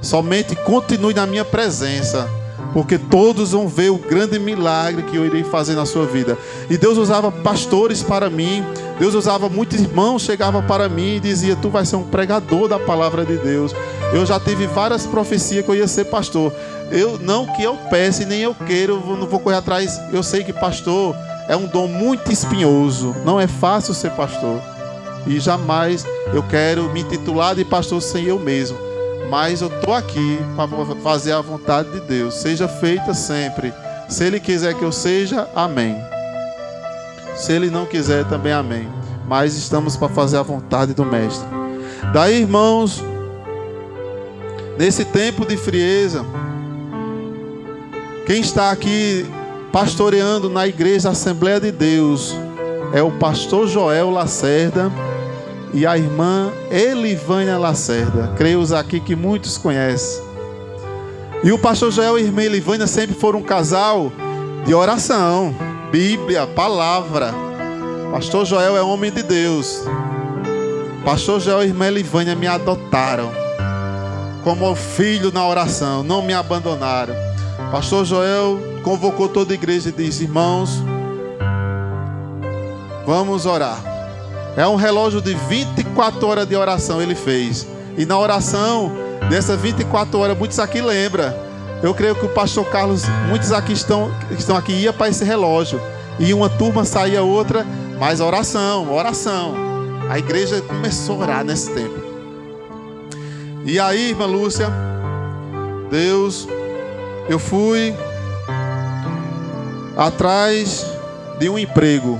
S2: Somente continue na minha presença, porque todos vão ver o grande milagre que eu irei fazer na sua vida. E Deus usava pastores para mim, Deus usava muitos irmãos, chegavam para mim e dizia: tu vai ser um pregador da palavra de Deus. Eu já tive várias profecias que eu ia ser pastor. Eu não que eu peça e nem eu quero, não vou correr atrás. Eu sei que pastor é um dom muito espinhoso, não é fácil ser pastor. E jamais eu quero me titular de pastor sem eu mesmo. Mas eu estou aqui para fazer a vontade de Deus. Seja feita sempre. Se Ele quiser que eu seja, amém. Se Ele não quiser, também amém. Mas estamos para fazer a vontade do Mestre. Daí, irmãos, nesse tempo de frieza, quem está aqui pastoreando na igreja Assembleia de Deus é o pastor Joel Lacerda e a irmã Elivânia Lacerda. Creio aqui que muitos conhecem. E o pastor Joel e a irmã Elivânia sempre foram um casal de oração, Bíblia, palavra. Pastor Joel é homem de Deus. Pastor Joel e a irmã Elivânia me adotaram como filho na oração, não me abandonaram. Pastor Joel convocou toda a igreja e disse: irmãos, vamos orar. É um relógio de 24 horas de oração ele fez. E na oração dessas 24 horas, muitos aqui lembram. Eu creio que o pastor Carlos, muitos aqui estão aqui, ia para esse relógio. E uma turma saía outra, mas oração. A igreja começou a orar nesse tempo. E aí, irmã Lúcia, Deus, eu fui atrás de um emprego.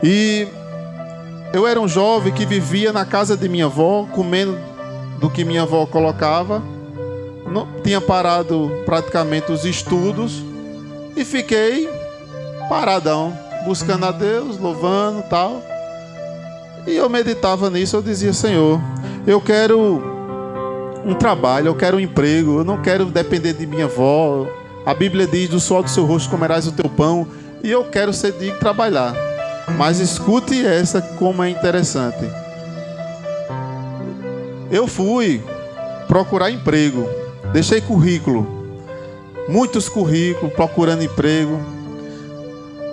S2: E eu era um jovem que vivia na casa de minha avó, comendo do que minha avó colocava. Não tinha parado praticamente os estudos e fiquei paradão, buscando a Deus, louvando, tal. E eu meditava nisso, eu dizia: Senhor, eu quero um trabalho, eu quero um emprego, eu não quero depender de minha avó. A Bíblia diz: do suor do seu rosto comerás o teu pão. E eu quero ser digno de trabalhar. Mas escute essa, como é interessante. Eu fui procurar emprego, deixei currículo, muitos currículos, procurando emprego.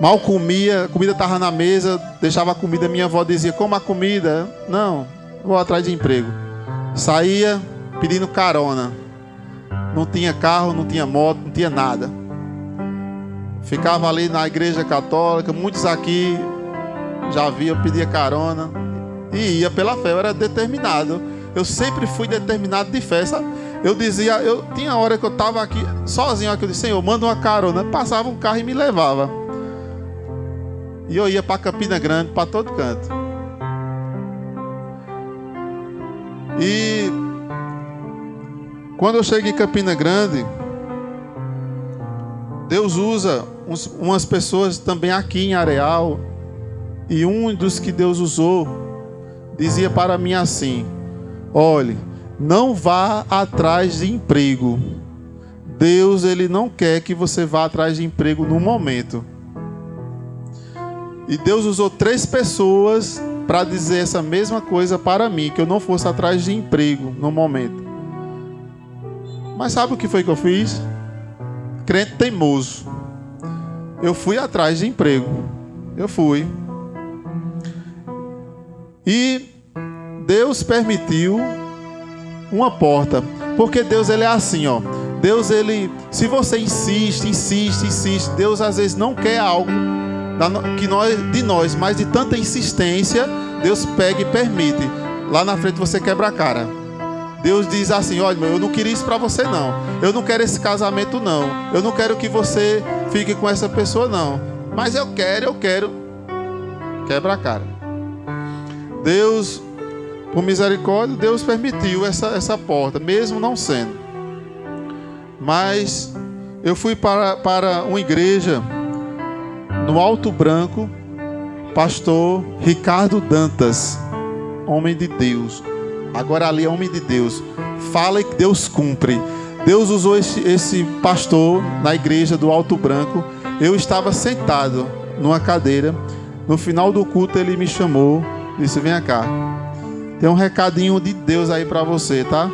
S2: Mal comia, a comida estava na mesa, deixava a comida, minha avó dizia: coma a comida. Não, vou atrás de emprego. Saía pedindo carona. Não tinha carro, não tinha moto, não tinha nada. Ficava ali na igreja católica, muitos aqui já via, eu pedia carona e ia pela fé. Eu era determinado, eu sempre fui determinado de fé, sabe? Eu dizia, tinha hora que eu estava aqui sozinho, aqui, eu disse: Senhor, manda uma carona. Passava um carro e me levava. E eu ia para Campina Grande, para todo canto. E quando eu cheguei em Campina Grande, Deus usa umas pessoas também aqui em Areal. E um dos que Deus usou dizia para mim assim: olhe, não vá atrás de emprego. Deus, Ele não quer que você vá atrás de emprego no momento. E Deus usou 3 pessoas para dizer essa mesma coisa para mim, que eu não fosse atrás de emprego no momento. Mas sabe o que foi que eu fiz? Crente teimoso. Eu fui atrás de emprego. Eu fui. E Deus permitiu uma porta. Porque Deus, Ele é assim, ó. Deus, Ele, se você insiste, Deus às vezes não quer algo de nós, mas de tanta insistência, Deus pega e permite. Lá na frente você quebra a cara. Deus diz assim: olha, eu não queria isso para você não. Eu não quero esse casamento não. Eu não quero que você fique com essa pessoa não. Mas eu quero. Quebra a cara. Deus, por misericórdia, Deus permitiu essa porta, mesmo não sendo. Mas eu fui para uma igreja no Alto Branco, pastor Ricardo Dantas, homem de Deus. Agora ali é homem de Deus. Fala e que Deus cumpre. Deus usou esse pastor na igreja do Alto Branco. Eu estava sentado numa cadeira. No final do culto ele me chamou, disse: vem cá, tem um recadinho de Deus aí para você, tá?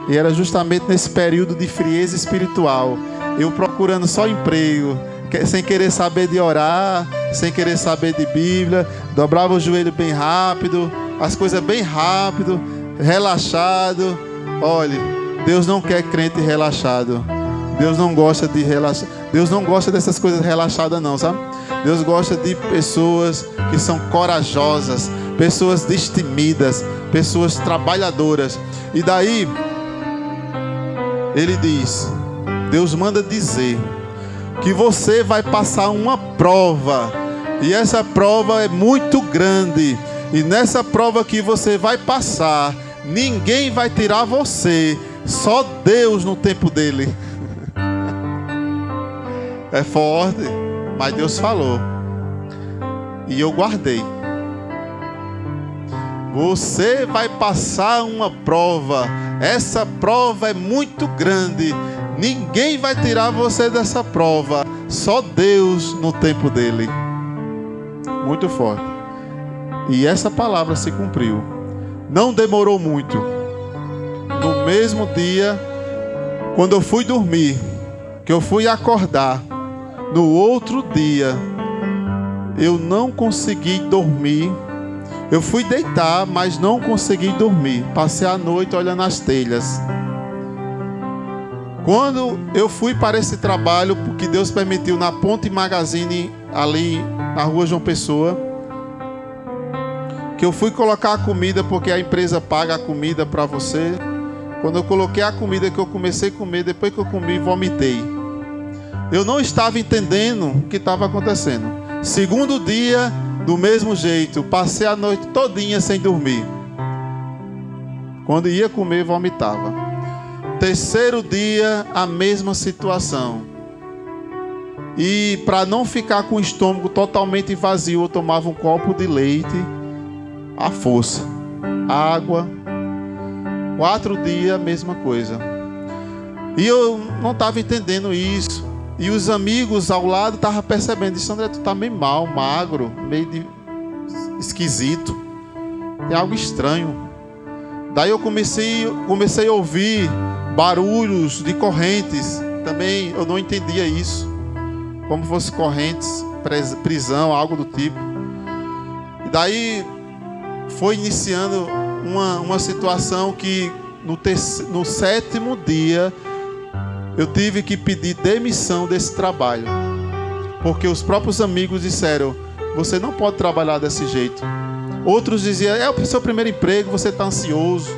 S2: E era justamente nesse período de frieza espiritual, eu procurando só emprego, sem querer saber de orar, sem querer saber de Bíblia, dobrava o joelho bem rápido, as coisas bem rápido, relaxado. Olha, Deus não quer crente relaxado. Deus não gosta de relaxar. Deus não gosta dessas coisas relaxadas não, sabe? Deus gosta de pessoas que são corajosas, pessoas destemidas, pessoas trabalhadoras. E daí ele diz, Deus manda dizer que você vai passar uma prova, e essa prova é muito grande, e nessa prova que você vai passar, ninguém vai tirar você, só Deus no tempo dele. É forte, mas Deus falou, e eu guardei. Você vai passar uma prova, essa prova é muito grande, ninguém vai tirar você dessa prova, só Deus no tempo dele. Muito forte. E essa palavra se cumpriu. Não demorou muito. No mesmo dia, quando eu fui dormir, que eu fui acordar, no outro dia, eu não consegui dormir. Eu fui deitar, mas não consegui dormir. Passei a noite olhando as telhas. Quando eu fui para esse trabalho, que Deus permitiu, na Ponte Magazine, ali na rua João Pessoa, que eu fui colocar a comida, porque a empresa paga a comida para você. Quando eu coloquei a comida, que eu comecei a comer, depois que eu comi, vomitei. Eu não estava entendendo o que estava acontecendo. Segundo dia, do mesmo jeito, passei a noite todinha sem dormir. Quando ia comer, vomitava. Terceiro dia, a mesma situação. E para não ficar com o estômago totalmente vazio, eu tomava um copo de leite à força, água. 4 dias, a mesma coisa. E eu não estava entendendo isso. E os amigos ao lado estavam percebendo. Disse: André, tu tá meio mal, magro, meio esquisito. Tem algo estranho. Daí eu comecei a ouvir barulhos de correntes. Também eu não entendia isso. Como fosse correntes, prisão, algo do tipo. E daí foi iniciando uma situação que no 7º dia eu tive que pedir demissão desse trabalho, porque os próprios amigos disseram: você não pode trabalhar desse jeito. Outros diziam: é o seu primeiro emprego, você está ansioso.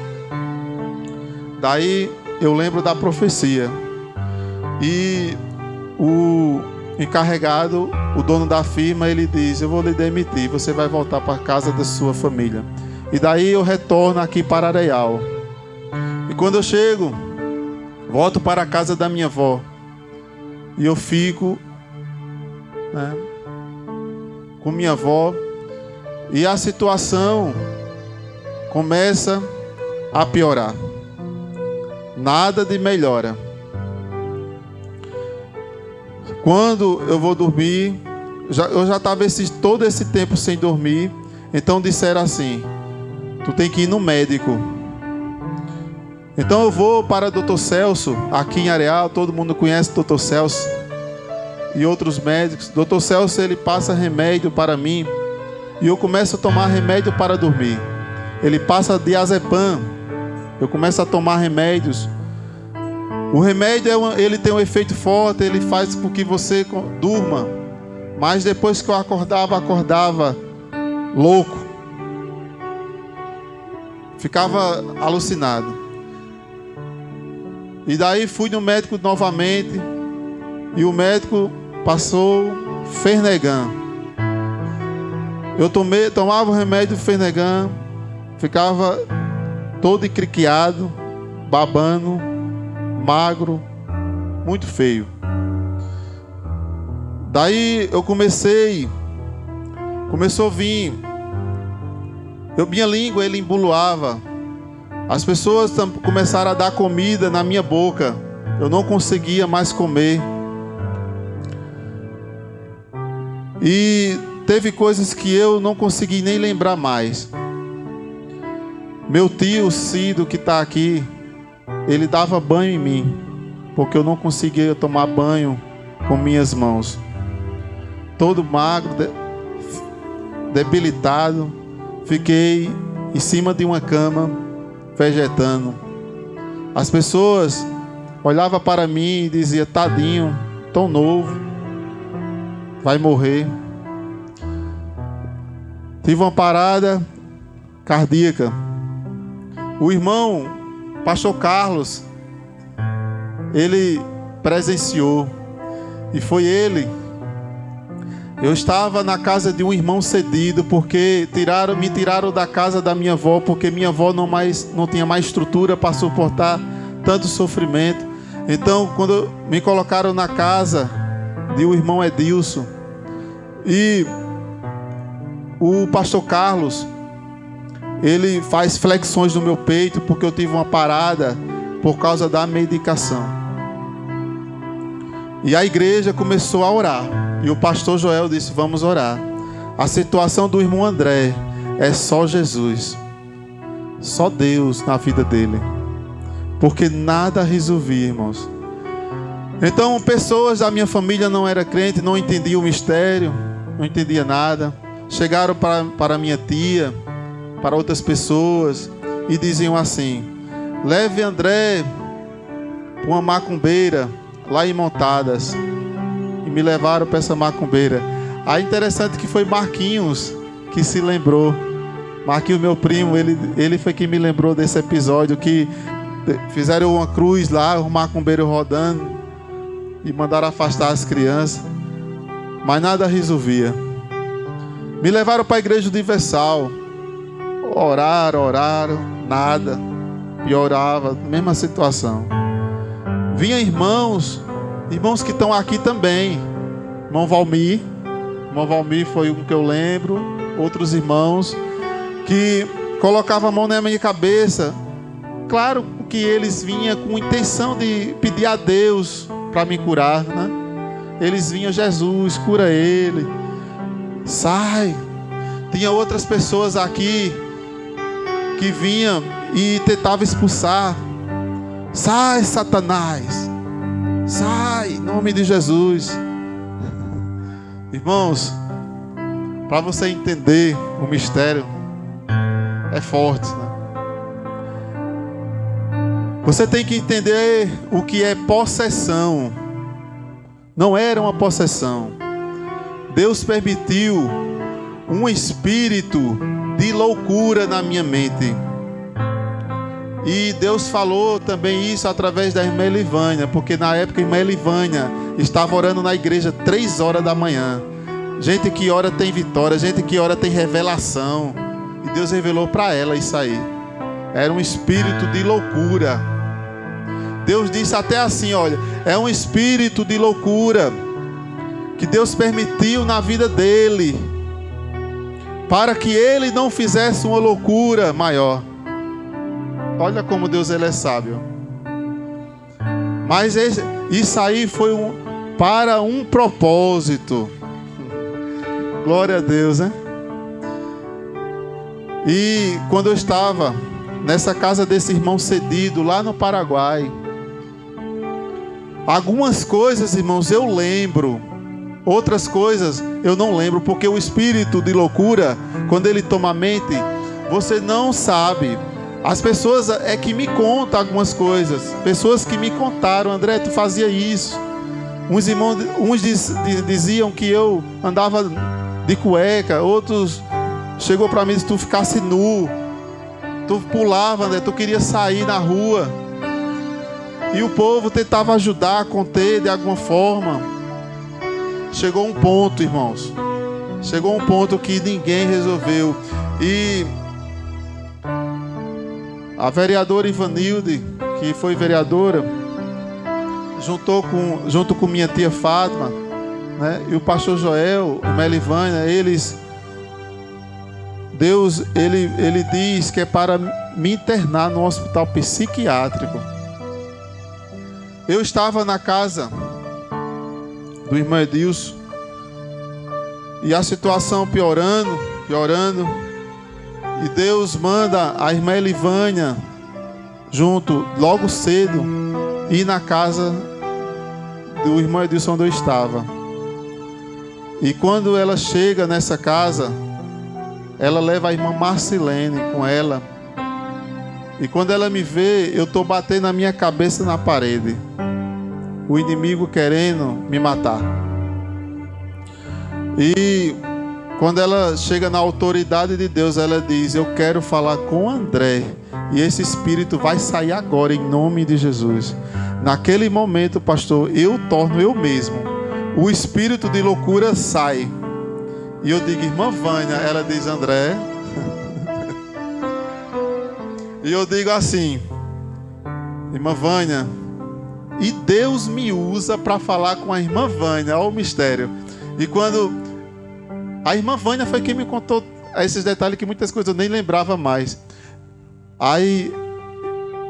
S2: Daí eu lembro da profecia, e o encarregado, o dono da firma, ele diz: eu vou lhe demitir, você vai voltar para a casa da sua família. E daí eu retorno aqui para Areial. E quando eu chego, volto para a casa da minha avó. E eu fico, com minha avó. E a situação começa a piorar. Nada de melhora. Quando eu vou dormir, eu já estava todo esse tempo sem dormir. Então disseram assim: tu tem que ir no médico. Então eu vou para Dr. Celso, aqui em Areal. Todo mundo conhece o Dr. Celso e outros médicos. Dr. Celso, ele passa remédio para mim, e eu começo a tomar remédio para dormir. Ele passa diazepam, eu começo a tomar remédios. O remédio ele tem um efeito forte, ele faz com que você durma. Mas depois que eu acordava louco, ficava alucinado. E daí fui no médico novamente. E o médico passou Fernegan. Eu tomava o remédio Fernegan, ficava todo encriquiado, babando, magro, muito feio. Daí eu começou a vir. Minha língua, ele embuluava. As pessoas começaram a dar comida na minha boca. Eu não conseguia mais comer. E teve coisas que eu não consegui nem lembrar mais. Meu tio Cido, que está aqui, ele dava banho em mim, porque eu não conseguia tomar banho com minhas mãos. Todo magro, debilitado, fiquei em cima de uma cama, vegetando. As pessoas olhavam para mim e diziam: tadinho, tão novo, vai morrer. Tive uma parada cardíaca. O irmão, pastor Carlos, ele presenciou. E foi ele. Eu estava na casa de um irmão cedido, porque me tiraram da casa da minha avó, porque minha avó não tinha mais estrutura para suportar tanto sofrimento. Então, quando me colocaram na casa de um irmão Edilson, e o pastor Carlos, ele faz flexões no meu peito, porque eu tive uma parada por causa da medicação. E a igreja começou a orar. E o pastor Joel disse: vamos orar. A situação do irmão André é só Jesus, só Deus na vida dele, porque nada resolvia, irmãos. Então, pessoas da minha família não eram crentes, não entendiam o mistério, não entendia nada. Chegaram para minha tia, para outras pessoas, e diziam assim: leve André para uma macumbeira lá em Montadas. E me levaram para essa macumbeira. Aí interessante que foi Marquinhos que se lembrou. Marquinhos, meu primo, ele foi quem me lembrou desse episódio, que fizeram uma cruz lá, o macumbeiro rodando, e mandaram afastar as crianças, mas nada resolvia. Me levaram para a Igreja Universal. Oraram, nada. Piorava, mesma situação. Vinha irmãos que estão aqui também. Irmão Valmir foi um que eu lembro. Outros irmãos que colocavam a mão na minha cabeça. Claro que eles vinham com intenção de pedir a Deus para me curar, né? Eles vinham: Jesus, cura ele, sai. Tinha outras pessoas aqui que vinham e tentavam expulsar: sai, Satanás, sai, em nome de Jesus. Irmãos, para você entender o mistério, é forte, né? Você tem que entender o que é possessão. Não era uma possessão. Deus permitiu um espírito de loucura na minha mente. E Deus falou também isso através da irmã Elivânia, porque na época a irmã Elivânia estava orando na igreja 3 horas da manhã. Gente que ora tem vitória, gente que ora tem revelação. E Deus revelou para ela isso aí. Era um espírito de loucura. Deus disse até assim: olha, é um espírito de loucura que Deus permitiu na vida dele, para que ele não fizesse uma loucura maior. Olha como Deus, ele é sábio. Mas isso aí foi para um propósito. Glória a Deus, né? E quando eu estava nessa casa desse irmão cedido lá no Paraguai, algumas coisas, irmãos, eu lembro. Outras coisas eu não lembro, porque o espírito de loucura, quando ele toma a mente, você não sabe. As pessoas é que me contam algumas coisas. Pessoas que me contaram: André, tu fazia isso. Uns irmãos, diziam que eu andava de cueca. Outros chegou para mim e disse: tu ficasse nu, tu pulava, André, tu queria sair na rua. E o povo tentava ajudar a conter de alguma forma. Chegou um ponto, irmãos. Chegou um ponto que ninguém resolveu. E a vereadora Ivanilde, que foi vereadora, junto com minha tia Fátima, né, e o pastor Joel, o Melivânia, Deus diz que é para me internar no hospital psiquiátrico. Eu estava na casa do irmão Edilson e a situação piorando, e Deus manda a irmã Elivânia junto, logo cedo, ir na casa do irmão Edilson onde eu estava. E quando ela chega nessa casa, ela leva a irmã Marcilene com ela. E quando ela me vê, eu estou batendo a minha cabeça na parede. O inimigo querendo me matar. E quando ela chega na autoridade de Deus, ela diz: eu quero falar com André. E esse espírito vai sair agora, em nome de Jesus. Naquele momento, pastor, eu torno eu mesmo. O espírito de loucura sai. E eu digo: irmã Vânia. Ela diz: André. E eu digo assim: irmã Vânia. E Deus me usa para falar com a irmã Vânia. Olha o mistério. E quando a irmã Vânia foi quem me contou esses detalhes, que muitas coisas eu nem lembrava mais. Aí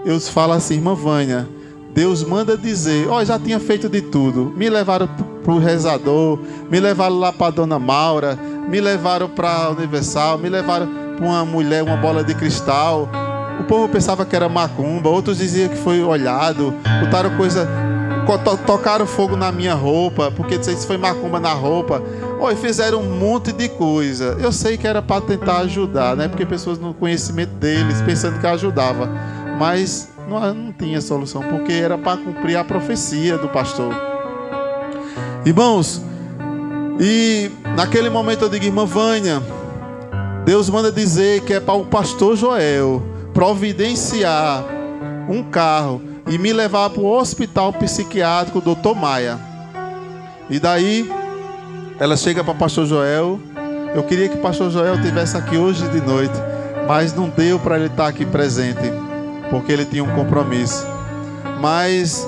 S2: eu falo assim: irmã Vânia, Deus manda dizer, já tinha feito de tudo. Me levaram para o rezador, me levaram lá para a dona Maura, me levaram para a Universal, me levaram para uma mulher, uma bola de cristal. O povo pensava que era macumba, outros diziam que foi olhado, botaram coisa, tocaram fogo na minha roupa, porque disseram que foi macumba na roupa. E fizeram um monte de coisa. Eu sei que era para tentar ajudar, né? Porque pessoas no conhecimento deles, pensando que ajudava, mas não tinha solução, porque era para cumprir a profecia do pastor. Irmãos, e naquele momento eu digo: irmã Vânia, Deus manda dizer que é para o pastor Joel providenciar um carro e me levar para o hospital psiquiátrico Dr. Maia. E daí ela chega para o pastor Joel. Eu queria que o pastor Joel estivesse aqui hoje de noite, mas não deu para ele estar aqui presente, porque ele tinha um compromisso. Mas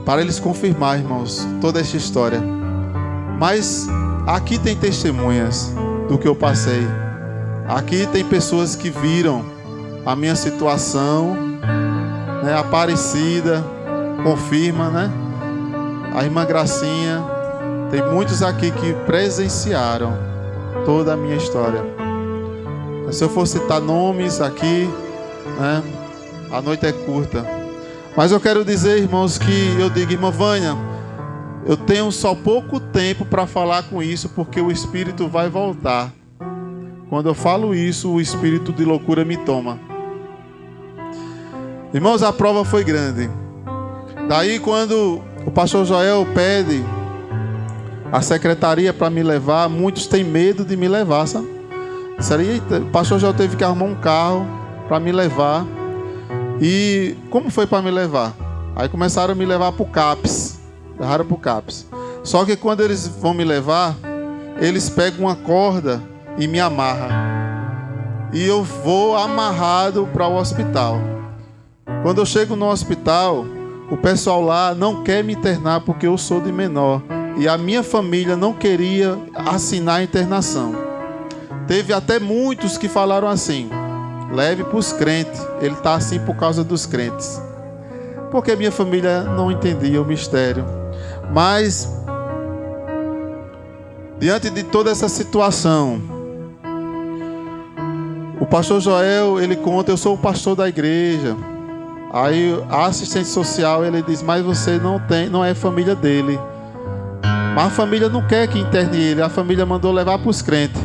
S2: para eles confirmar, irmãos, toda esta história. Mas aqui tem testemunhas do que eu passei. Aqui tem pessoas que viram a minha situação, né, Aparecida, confirma, né? A irmã Gracinha. Tem muitos aqui que presenciaram toda a minha história. Se eu for citar nomes aqui, né, a noite é curta. Mas eu quero dizer, irmãos, que eu digo: irmã Vânia, eu tenho só pouco tempo para falar com isso, porque o espírito vai voltar. Quando eu falo isso, o espírito de loucura me toma. Irmãos, a prova foi grande. Daí, quando o pastor Joel pede a secretaria para me levar, muitos têm medo de me levar, sabe? O pastor Joel teve que arrumar um carro para me levar. E como foi para me levar? Aí começaram a me levar para o CAPS. Levaram para o CAPS. Só que quando eles vão me levar, eles pegam uma corda e me amarram. E eu vou amarrado para o hospital. Quando eu chego no hospital, o pessoal lá não quer me internar porque eu sou de menor. E a minha família não queria assinar a internação. Teve até muitos que falaram assim: leve para os crentes, ele está assim por causa dos crentes. Porque minha família não entendia o mistério. Mas, diante de toda essa situação, o pastor Joel, ele conta: eu sou o pastor da igreja. Aí a assistente social, ele diz: mas você não é família dele. Mas a família não quer que interne ele. A família mandou levar para os crentes.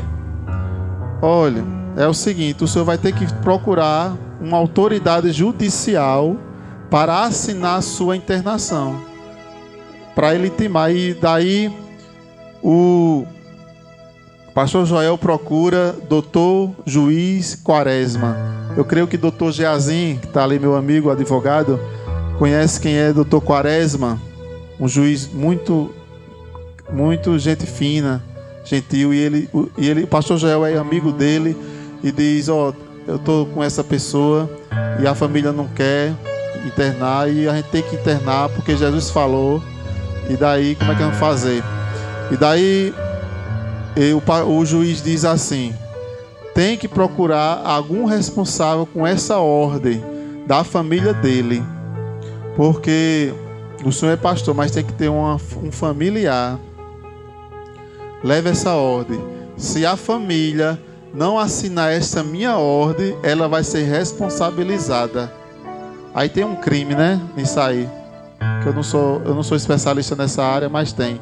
S2: Olha, é o seguinte: o senhor vai ter que procurar uma autoridade judicial para assinar a sua internação, para ele intimar. E daí o pastor Joel procura doutor Juiz Quaresma. Eu creio que doutor Geazim, que está ali, meu amigo advogado, conhece quem é Dr. Quaresma, um juiz muito gente fina, gentil, e o pastor Joel é amigo dele e diz: ó, eu tô com essa pessoa e a família não quer internar e a gente tem que internar porque Jesus falou, e daí como é que vamos fazer? E daí o juiz diz assim: tem que procurar algum responsável com essa ordem da família dele, porque o senhor é pastor, mas tem que ter um familiar. Leve essa ordem. Se a família não assinar essa minha ordem, ela vai ser responsabilizada. Aí tem um crime, né? Nisso aí. Que eu não sou especialista nessa área, mas tem.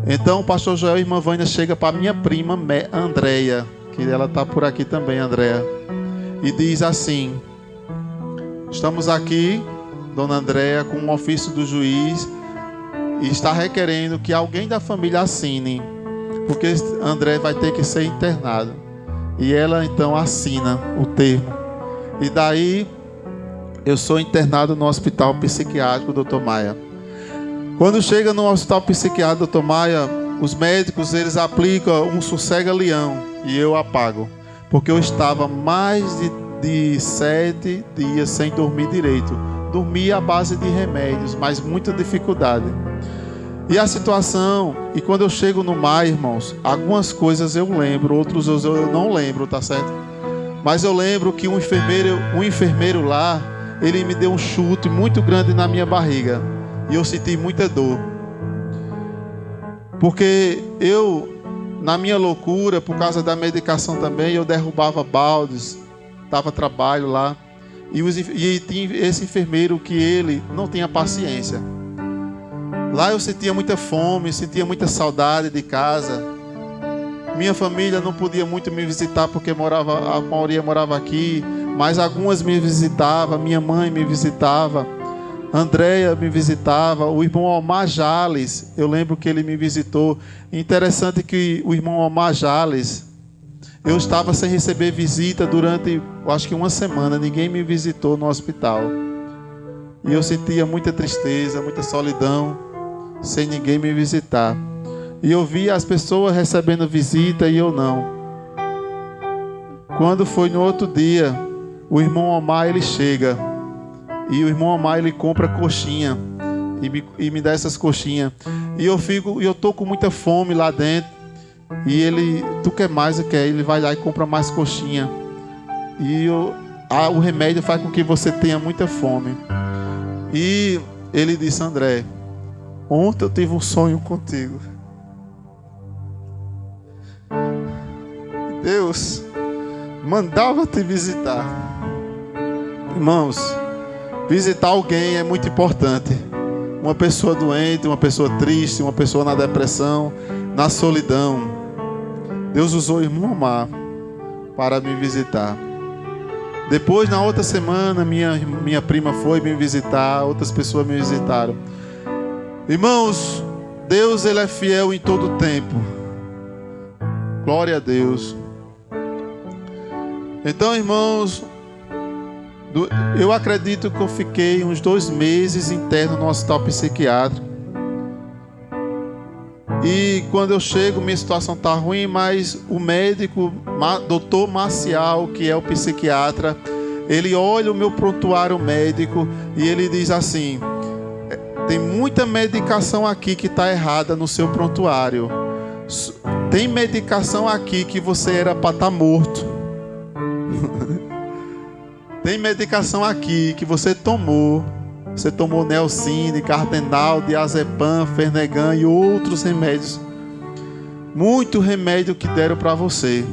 S2: Então o pastor Joel e a irmã Vânia chega para minha prima Andréia, que ela está por aqui também, Andréia, e diz assim: estamos aqui, dona Andréia, com um ofício do juiz e está requerendo que alguém da família assine, porque André vai ter que ser internado. E ela então assina o termo. E daí eu sou internado no hospital psiquiátrico Dr. Maia. Quando chega no hospital psiquiátrico Dr. Maia, os médicos eles aplicam um sossega-leão e eu apago, porque eu estava mais de 7 dias sem dormir direito. Dormia à base de remédios, mas muita dificuldade. E a situação, e quando eu chego no mar, irmãos, algumas coisas eu lembro, outros eu não lembro, tá certo? Mas eu lembro que um enfermeiro lá, ele me deu um chute muito grande na minha barriga. E eu senti muita dor. Porque eu, na minha loucura, por causa da medicação também, eu derrubava baldes, dava trabalho lá. E tinha esse enfermeiro que ele não tinha paciência. Lá eu sentia muita fome, sentia muita saudade de casa. Minha família não podia muito me visitar porque a maioria morava aqui, mas algumas me visitavam, minha mãe me visitava, Andréia me visitava, o irmão Omar Jales, eu lembro que ele me visitou. Interessante que o irmão Omar Jales, eu estava sem receber visita durante, acho que uma semana, ninguém me visitou no hospital. E eu sentia muita tristeza, muita solidão, sem ninguém me visitar. E eu via as pessoas recebendo visita e eu não. Quando foi no outro dia, o irmão Omar ele chega. E o irmão Omar ele compra coxinha e me dá essas coxinhas. E eu tô com muita fome lá dentro. E ele, tu quer mais? Eu quero. Ele vai lá e compra mais coxinha. E o remédio faz com que você tenha muita fome. E ele disse: André, ontem eu tive um sonho contigo. Deus mandava te visitar. Irmãos, visitar alguém é muito importante. Uma pessoa doente, uma pessoa triste, uma pessoa na depressão, na solidão. Deus usou o irmão Omar para me visitar. Depois, na outra semana, minha prima foi me visitar, outras pessoas me visitaram. Irmãos, Deus ele é fiel em todo o tempo. Glória a Deus. Então, irmãos, eu acredito que eu fiquei uns 2 meses interno no hospital psiquiátrico. E quando eu chego, minha situação está ruim, mas o médico, doutor Marcial, que é o psiquiatra, ele olha o meu prontuário médico e ele diz assim: tem muita medicação aqui que está errada no seu prontuário. Tem medicação aqui que você era para estar morto. Tem medicação aqui que você tomou. Você tomou Nelsine, Cardenal, Diazepam, Fernegan e outros remédios. Muito remédio que deram para você.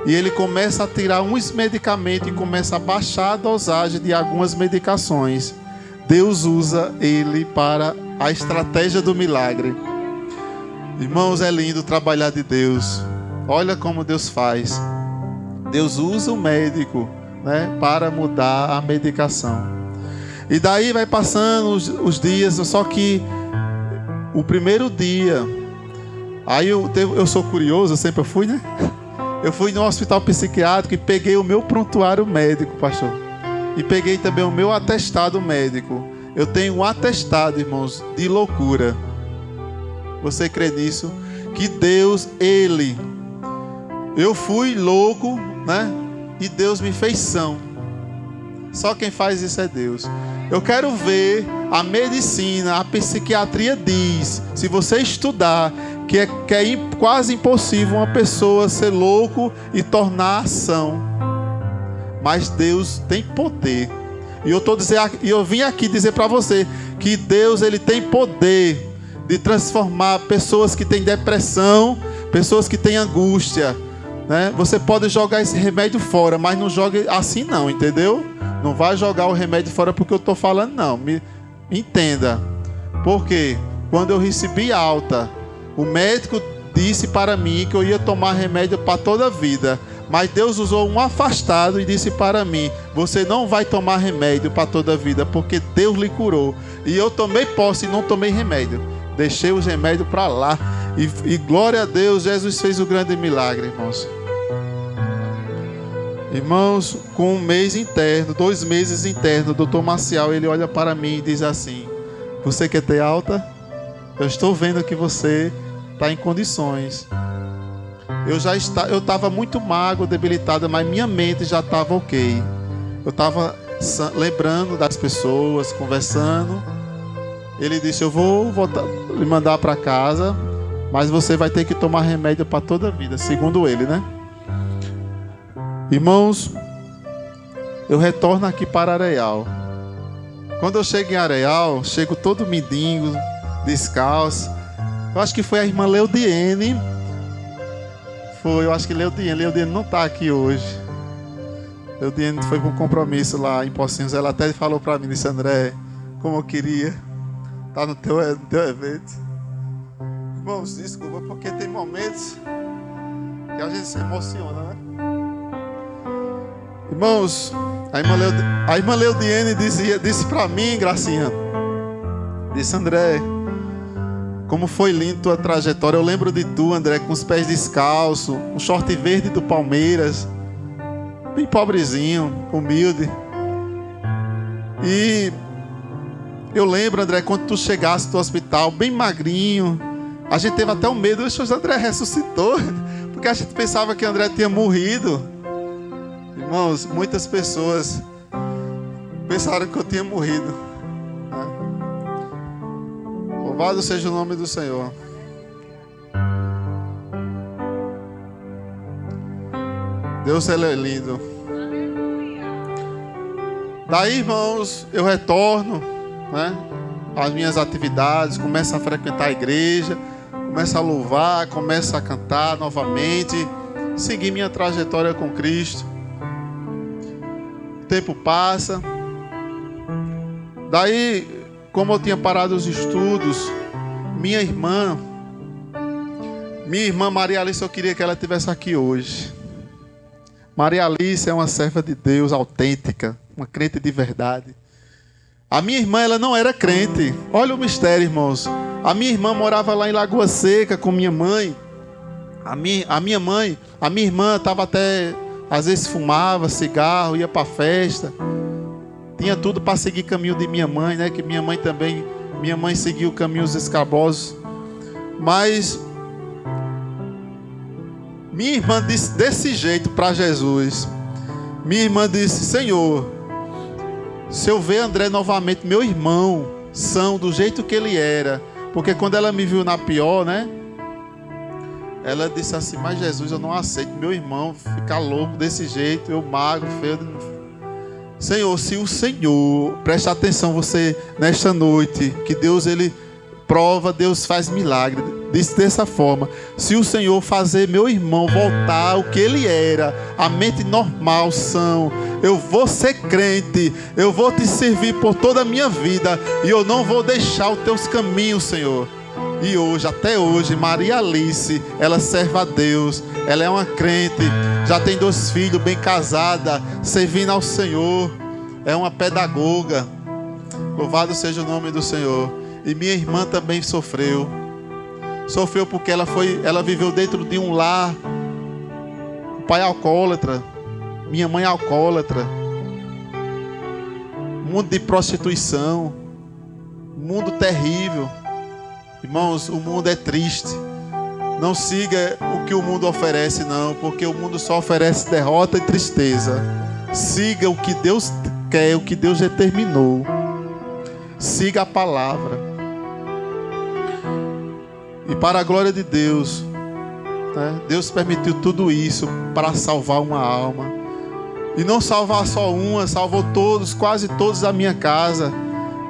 S2: E ele começa a tirar uns medicamentos e começa a baixar a dosagem de algumas medicações. Deus usa ele para a estratégia do milagre. Irmãos, é lindo trabalhar de Deus. Olha como Deus faz. Deus usa o médico, né, para mudar a medicação. E daí vai passando os dias, só que o primeiro dia, aí eu sou curioso, eu sempre fui, né? Eu fui no hospital psiquiátrico e peguei o meu prontuário médico, pastor. E peguei também o meu atestado médico. Eu tenho um atestado, irmãos, de loucura. Você crê nisso? Que Deus, eu fui louco, né? E Deus me fez são. Só quem faz isso é Deus. Eu quero ver a medicina, a psiquiatria diz, se você estudar, que é quase impossível uma pessoa ser louco e tornar são. Mas Deus tem poder. E eu vim aqui dizer para você que Deus, ele tem poder de transformar pessoas que têm depressão, pessoas que têm angústia, né? Você pode jogar esse remédio fora, mas não jogue assim não, entendeu? Não vai jogar o remédio fora porque eu estou falando, não. Me entenda. Porque quando eu recebi alta, o médico disse para mim que eu ia tomar remédio para toda a vida. Mas Deus usou um afastado e disse para mim: você não vai tomar remédio para toda a vida, porque Deus lhe curou. E eu tomei posse e não tomei remédio. Deixei os remédios para lá. E glória a Deus, Jesus fez o grande milagre, irmãos. Irmãos, com 1 mês interno, 2 meses interno, o doutor Marcial, ele olha para mim e diz assim: você quer ter alta? Eu estou vendo que você está em condições. Eu estava muito magro, debilitado, mas minha mente já estava ok. Eu estava lembrando das pessoas, conversando. Ele disse: eu vou lhe mandar para casa, mas você vai ter que tomar remédio para toda a vida, segundo ele, né? Irmãos, eu retorno aqui para Areal. Quando eu chego em Areal, chego todo mendigo, descalço. Eu acho que foi a irmã Leudiene. Eu acho que Leudiene não está aqui hoje. Leudiene foi para um compromisso lá em Pocinhos. Ela até falou para mim, disse: André, como eu queria estar no teu evento. Irmãos, desculpa, porque tem momentos que a gente se emociona, né? Irmãos, a irmã Leudiene disse para mim, Gracinha, disse: André, como foi lindo tua trajetória. Eu lembro de tu, André, com os pés descalços, um short verde do Palmeiras, bem pobrezinho, humilde. E eu lembro, André, quando tu chegaste do hospital, bem magrinho, a gente teve até um medo. O André ressuscitou, porque a gente pensava que André tinha morrido. Irmãos, muitas pessoas pensaram que eu tinha morrido. Louvado seja o nome do Senhor. Deus, ele é lindo. Daí, irmãos, eu retorno, né, às minhas atividades, começo a frequentar a igreja, começo a louvar, começo a cantar novamente, seguir minha trajetória com Cristo. O tempo passa. Daí, como eu tinha parado os estudos, minha irmã Maria Alice, eu queria que ela estivesse aqui hoje. Maria Alice é uma serva de Deus autêntica, uma crente de verdade. A minha irmã, ela não era crente. Olha o mistério, irmãos. A minha irmã morava lá em Lagoa Seca com minha mãe. A minha irmã estava até, às vezes fumava cigarro, ia para festa. Tinha tudo para seguir caminho de minha mãe, né? Que minha mãe seguiu caminhos escabosos. Mas minha irmã disse desse jeito para Jesus. Minha irmã disse: Senhor, se eu ver André novamente, meu irmão, são do jeito que ele era. Porque quando ela me viu na pior, né? Ela disse assim: mas Jesus, eu não aceito meu irmão ficar louco desse jeito, eu magro, feio. Senhor, se o Senhor, preste atenção você nesta noite, que Deus, ele prova, Deus faz milagre. Disse dessa forma: se o Senhor fazer meu irmão voltar ao que ele era, a mente normal, são, eu vou ser crente, eu vou te servir por toda a minha vida, e eu não vou deixar os teus caminhos, Senhor. E hoje, até hoje, Maria Alice, ela serve a Deus, ela é uma crente, já tem 2 filhos, bem casada, servindo ao Senhor, é uma pedagoga. Louvado seja o nome do Senhor. E minha irmã também sofreu porque ela viveu dentro de um lar, o pai alcoólatra, minha mãe alcoólatra, um mundo de prostituição. Mundo terrível. Irmãos, o mundo é triste. Não siga o que o mundo oferece, não, porque o mundo só oferece derrota e tristeza. Siga o que Deus quer, o que Deus determinou. Siga a palavra. E para a glória de Deus, né, Deus permitiu tudo isso para salvar uma alma. E não salvar só uma, salvou todos, quase todos da minha casa.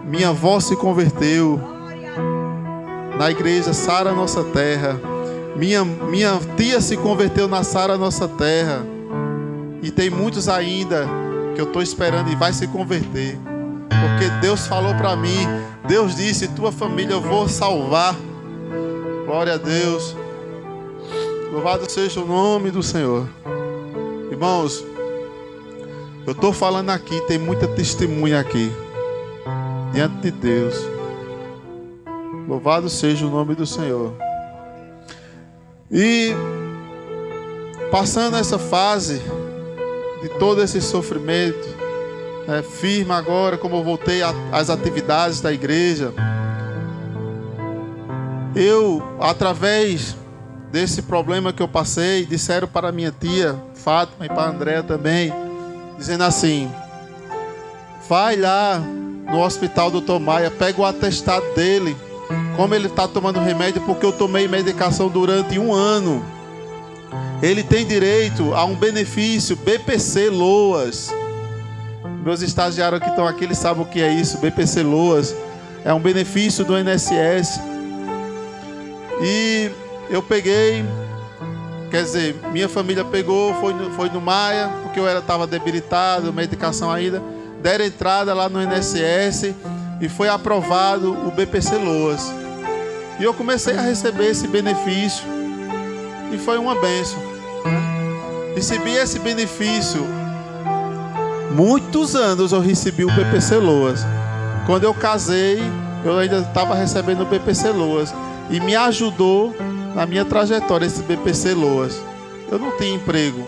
S2: Minha avó se converteu na igreja Sara Nossa Terra. Minha tia se converteu na Sara Nossa Terra. E tem muitos ainda que eu estou esperando e vai se converter. Porque Deus falou para mim, Deus disse, tua família eu vou salvar. Glória a Deus. Louvado seja o nome do Senhor. Irmãos, eu estou falando aqui, tem muita testemunha aqui, diante de Deus. Louvado seja o nome do Senhor. E passando essa fase de todo esse sofrimento, firme agora, como eu voltei às atividades da igreja, eu, através desse problema que eu passei, disseram para minha tia Fátima e para a Andréa também, dizendo assim: vai lá no hospital do Dr. Maia, pega o atestado dele, como ele está tomando remédio, porque eu tomei medicação durante 1 ano. Ele tem direito a um benefício BPC Loas. Meus estagiários que estão aqui, eles sabem o que é isso. BPC Loas é um benefício do INSS. E eu peguei, quer dizer, minha família pegou, foi no Maia, porque eu estava debilitado, medicação ainda. Deram entrada lá no INSS e foi aprovado o BPC Loas. E eu comecei a receber esse benefício e foi uma bênção. Recebi esse benefício. Muitos anos eu recebi o BPC Loas. Quando eu casei, eu ainda estava recebendo o BPC Loas. E me ajudou na minha trajetória esse BPC Loas. Eu não tinha emprego.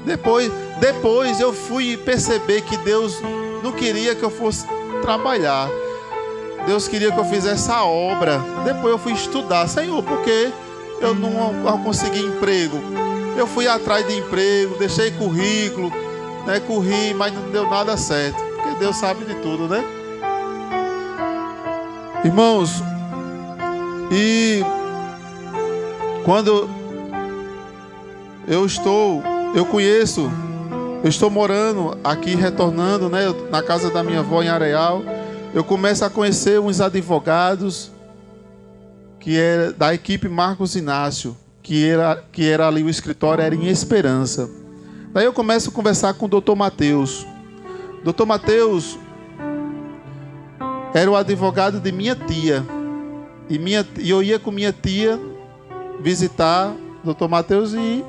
S2: Depois eu fui perceber que Deus não queria que eu fosse trabalhar. Deus queria que eu fizesse a obra. Depois eu fui estudar. Senhor, por que eu não consegui emprego? Eu fui atrás de emprego, deixei currículo, corri, mas não deu nada certo. Porque Deus sabe de tudo, né? Irmãos, e quando eu estou morando aqui, retornando, na casa da minha avó em Areal, eu começo a conhecer uns advogados que era da equipe Marcos Inácio, que era ali o escritório, era em Esperança. Daí eu começo a conversar com o Dr. Mateus. Dr. Mateus era o advogado de minha tia. E eu ia com minha tia visitar o Dr. Mateus e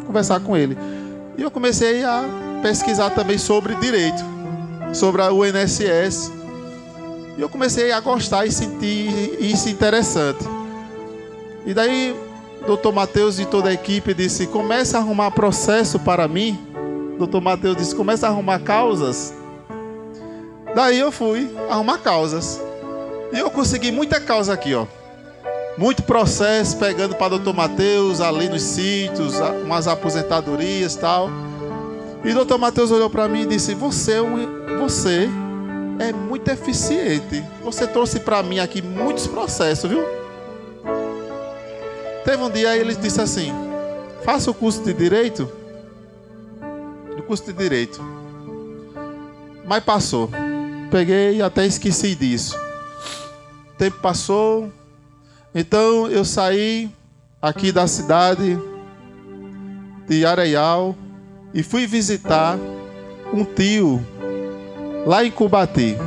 S2: conversar com ele. E eu comecei a pesquisar também sobre direito, sobre o INSS. E eu comecei a gostar e sentir isso interessante. E daí o Dr. Mateus e toda a equipe disse: comece a arrumar processo para mim. O Dr. Mateus disse: comece a arrumar causas. Daí eu fui arrumar causas. E eu consegui muita causa aqui, ó. Muito processo pegando para o Dr. Mateus ali nos sítios, umas aposentadorias e tal. E o Dr. Mateus olhou para mim e disse: você é muito eficiente. Você trouxe para mim aqui muitos processos, viu? Teve um dia ele disse assim: faça o curso de Direito. O curso de Direito. Mas passou. Peguei e até esqueci disso. O tempo passou. Então eu saí aqui da cidade de Areial e fui visitar um tio lá em Cubati.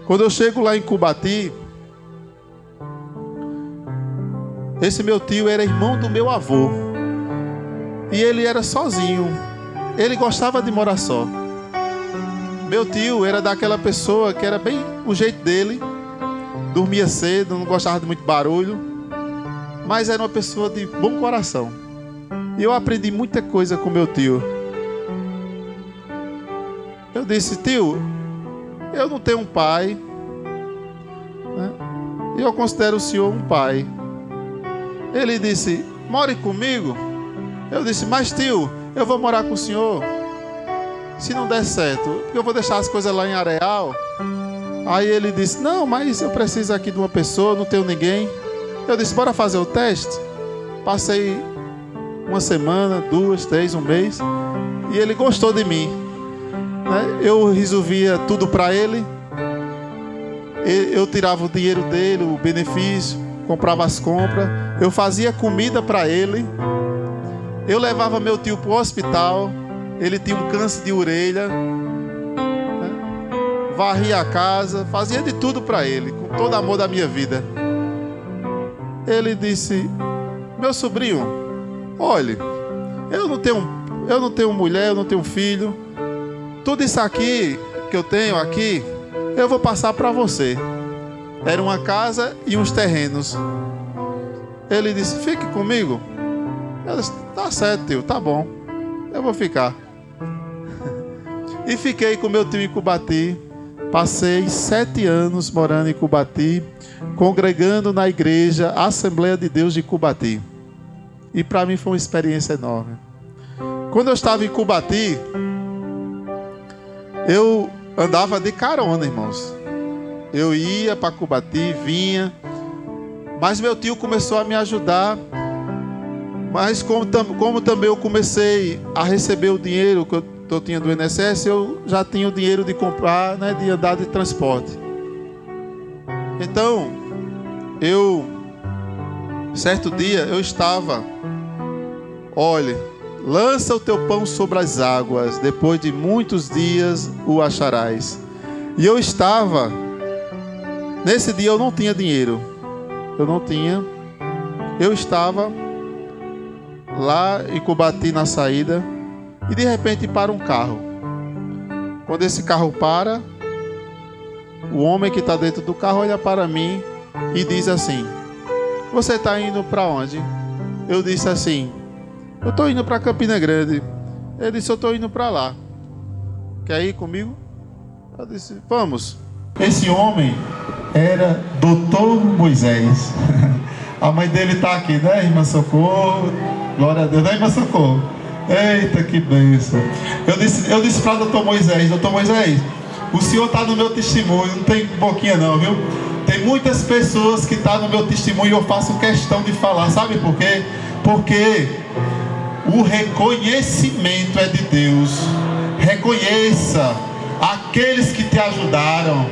S2: Quando eu chego lá em Cubati, esse meu tio era irmão do meu avô. E ele era sozinho. Ele gostava de morar só. Meu tio era daquela pessoa que era bem o jeito dele. Dormia cedo, não gostava de muito barulho. Mas era uma pessoa de bom coração. E eu aprendi muita coisa com meu tio. Eu disse: tio, eu não tenho um pai, E eu considero o senhor um pai. Ele disse: more comigo. Eu disse: mas tio, eu vou morar com o senhor. Se não der certo, porque eu vou deixar as coisas lá em Areal. Aí ele disse: não, mas eu preciso aqui de uma pessoa, não tenho ninguém. Eu disse: bora fazer o teste. Passei uma semana, 2, 3, um mês, e ele gostou de mim, né? Eu resolvia tudo para ele. Eu tirava o dinheiro dele, o benefício, comprava as compras, eu fazia comida para ele. Eu levava meu tio para o hospital. Ele tinha um câncer de orelha, né? Varria a casa, fazia de tudo para ele, com todo amor da minha vida. Ele disse: meu sobrinho, olhe, eu não tenho mulher, eu não tenho filho. Tudo isso aqui que eu tenho aqui, eu vou passar para você. Era uma casa e uns terrenos. Ele disse: fique comigo. Eu disse: tá certo, tio, tá bom, eu vou ficar. E fiquei com meu tio em Cubati. Passei 7 anos morando em Cubati, congregando na igreja Assembleia de Deus de Cubati. E para mim foi uma experiência enorme. Quando eu estava em Cubati, eu andava de carona, irmãos. Eu ia para Cubati, vinha. Mas meu tio começou a me ajudar. Mas como também eu comecei a receber o dinheiro que eu tinha do INSS, eu já tinha o dinheiro de comprar, né, de andar de transporte. Então, certo dia, eu estava: olhe, lança o teu pão sobre as águas, depois de muitos dias o acharás. E eu estava, nesse dia eu não tinha dinheiro. Eu estava lá em Cubati na saída, e de repente para um carro. Quando esse carro para, o homem que está dentro do carro olha para mim e diz assim: você está indo para onde? Eu disse assim: eu estou indo para Campina Grande. Ele disse: eu estou indo para lá. Quer ir comigo? Eu disse: vamos. Esse homem era Dr. Moisés. A mãe dele está aqui, né, irmã Socorro? Glória a Deus, né, irmã Socorro? Eita, que bênção. Eu disse para Dr. Moisés: Dr. Moisés, o senhor está no meu testemunho. Não tem boquinha não, viu? Tem muitas pessoas que estão no meu testemunho e eu faço questão de falar. Sabe por quê? Porque o reconhecimento é de Deus. Reconheça aqueles que te ajudaram.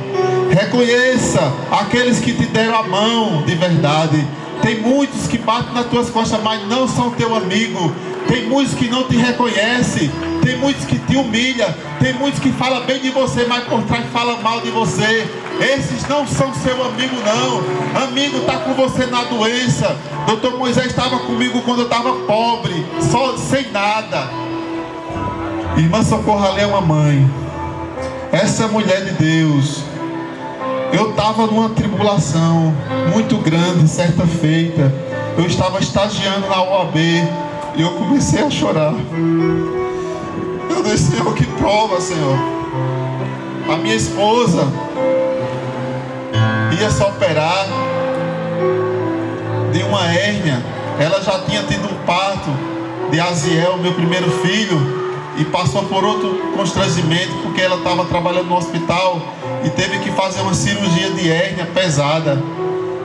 S2: Reconheça aqueles que te deram a mão de verdade. Tem muitos que batem nas tuas costas, mas não são teu amigo. Tem muitos que não te reconhecem. Tem muitos que te humilham. Tem muitos que falam bem de você, mas por trás falam mal de você. Esses não são seu amigo não. Amigo está com você na doença. Dr. Moisés estava comigo quando eu estava pobre, só, sem nada. Irmã Socorro ali é uma mãe. Essa mulher de Deus. Eu estava numa tribulação muito grande, certa feita. Eu estava estagiando na OAB e eu comecei a chorar. Eu disse: Senhor, que prova, Senhor. A minha esposa ia se operar de uma hérnia. Ela já tinha tido um parto de Aziel, meu primeiro filho, e passou por outro constrangimento, porque ela estava trabalhando no hospital e teve que fazer uma cirurgia de hérnia pesada.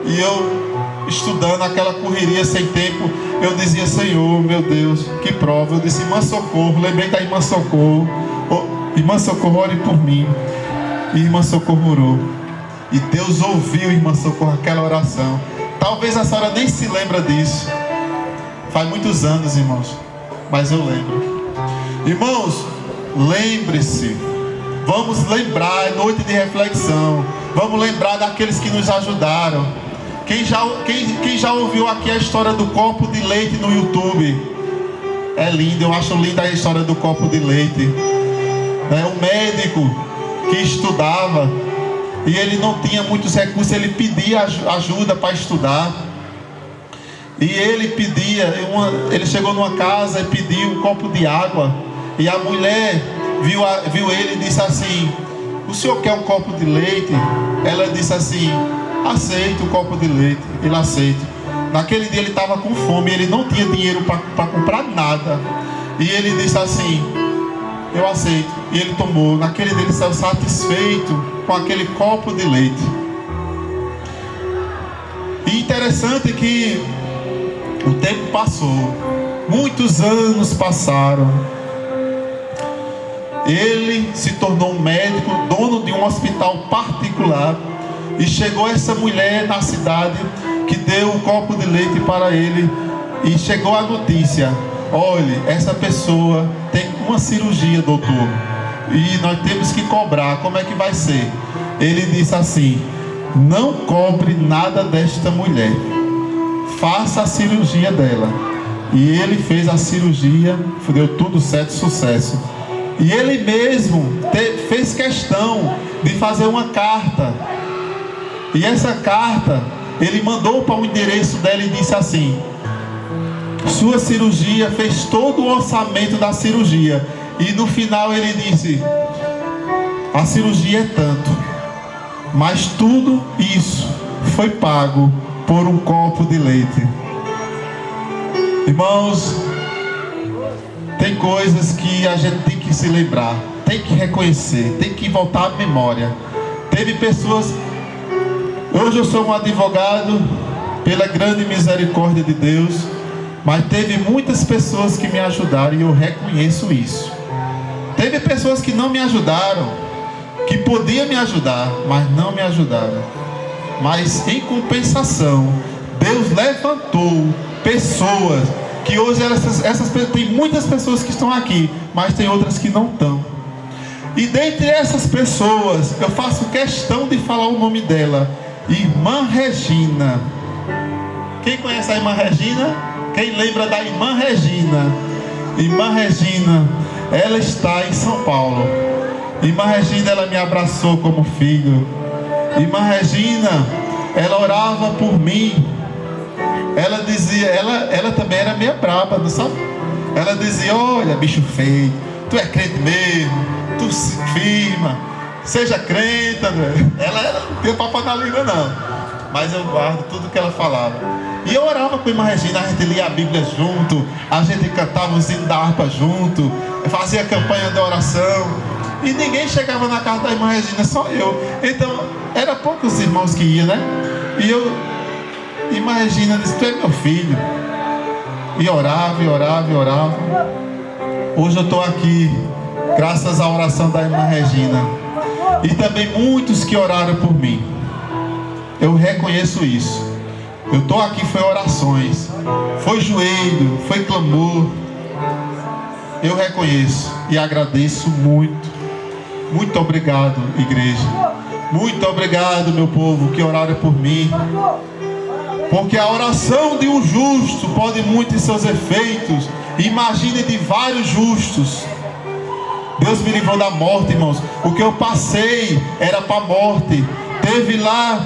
S2: E eu, estudando aquela correria sem tempo, eu dizia: Senhor, meu Deus, que prova. Eu disse: irmã Socorro, lembrei da irmã Socorro. Irmã Socorro, ore por mim. E irmã Socorro orou. E Deus ouviu, irmã Socorro, aquela oração. Talvez a senhora nem se lembra disso. Faz muitos anos, irmãos, mas eu lembro. Irmãos, lembre-se. Vamos lembrar, é noite de reflexão. Vamos lembrar daqueles que nos ajudaram. Quem já ouviu aqui a história do copo de leite no YouTube? É lindo, eu acho linda a história do copo de leite. É um médico que estudava e ele não tinha muitos recursos, ele pedia ajuda para estudar. E ele chegou numa casa e pediu um copo de água. E a mulher viu ele e disse assim: o senhor quer um copo de leite? Ela disse assim: aceita o copo de leite. Ele aceita. Naquele dia ele estava com fome, ele não tinha dinheiro para comprar nada. E ele disse assim: eu aceito. E ele tomou. Naquele dia ele saiu satisfeito com aquele copo de leite. E interessante que o tempo passou. Muitos anos passaram. Ele se tornou um médico, dono de um hospital particular. E chegou essa mulher na cidade que deu o copo de leite para ele. E chegou a notícia: olhe, essa pessoa tem uma cirurgia, doutor, e nós temos que cobrar, como é que vai ser? Ele disse assim: não cobre nada desta mulher, faça a cirurgia dela. E ele fez a cirurgia, deu tudo certo, sucesso. E ele mesmo fez questão de fazer uma carta. E essa carta ele mandou para o endereço dela e disse assim: sua cirurgia, fez todo o orçamento da cirurgia. E no final ele disse: a cirurgia é tanto, mas tudo isso foi pago por um copo de leite. Irmãos, tem coisas que a gente tem que se lembrar, tem que reconhecer, tem que voltar à memória. Teve pessoas... Hoje eu sou um advogado pela grande misericórdia de Deus, mas teve muitas pessoas que me ajudaram e eu reconheço isso. Teve pessoas que não me ajudaram, que podiam me ajudar, mas não me ajudaram. Mas em compensação, Deus levantou pessoas que hoje tem muitas pessoas que estão aqui, mas tem outras que não estão. E dentre essas pessoas, eu faço questão de falar o nome dela: Irmã Regina. Quem conhece a Irmã Regina? Quem lembra da Irmã Regina? Irmã Regina, ela está em São Paulo. Irmã Regina, ela me abraçou como filho. Irmã Regina, ela orava por mim. Ela dizia, ela também era meio braba, não sabe? Ela dizia: olha, bicho feio, tu é crente mesmo, tu se firma, seja crente, André. Ela não tem papo na língua não, mas eu guardo tudo que ela falava. E eu orava com a Irmã Regina, a gente lia a Bíblia junto, a gente cantava os hinos da harpa junto, fazia campanha de oração. E ninguém chegava na casa da Irmã Regina, só eu. Então, era poucos irmãos que iam, né? E eu, Irmã Regina disse: tu é meu filho. E orava, e orava, e orava. Hoje eu estou aqui graças à oração da Irmã Regina. E também muitos que oraram por mim. Eu reconheço isso. Eu estou aqui, foi orações, foi joelho, foi clamor. Eu reconheço e agradeço muito. Muito obrigado, igreja. Muito obrigado, meu povo, que oraram por mim. Porque a oração de um justo pode muito em seus efeitos. Imagine de vários justos. Deus me livrou da morte, irmãos. O que eu passei era para a morte. Teve lá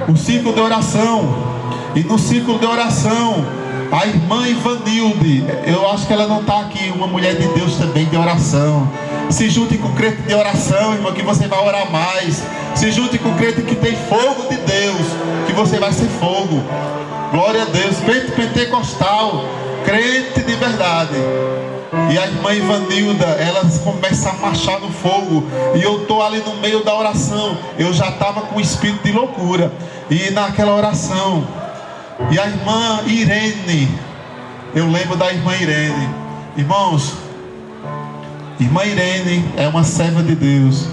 S2: o ciclo de oração. E no ciclo de oração, a irmã Ivanilde, eu acho que ela não está aqui, uma mulher de Deus também de oração. Se junte com o crente de oração, irmão, que você vai orar mais. Se junte com o crente que tem fogo de Deus, que você vai ser fogo. Glória a Deus. Crente pentecostal, crente de verdade. E a irmã Ivanilda, ela começa a marchar no fogo. E eu estou ali no meio da oração. Eu já estava com o espírito de loucura. E naquela oração, e a irmã Irene, eu lembro da irmã Irene. Irmãos, irmã Irene é uma serva de Deus.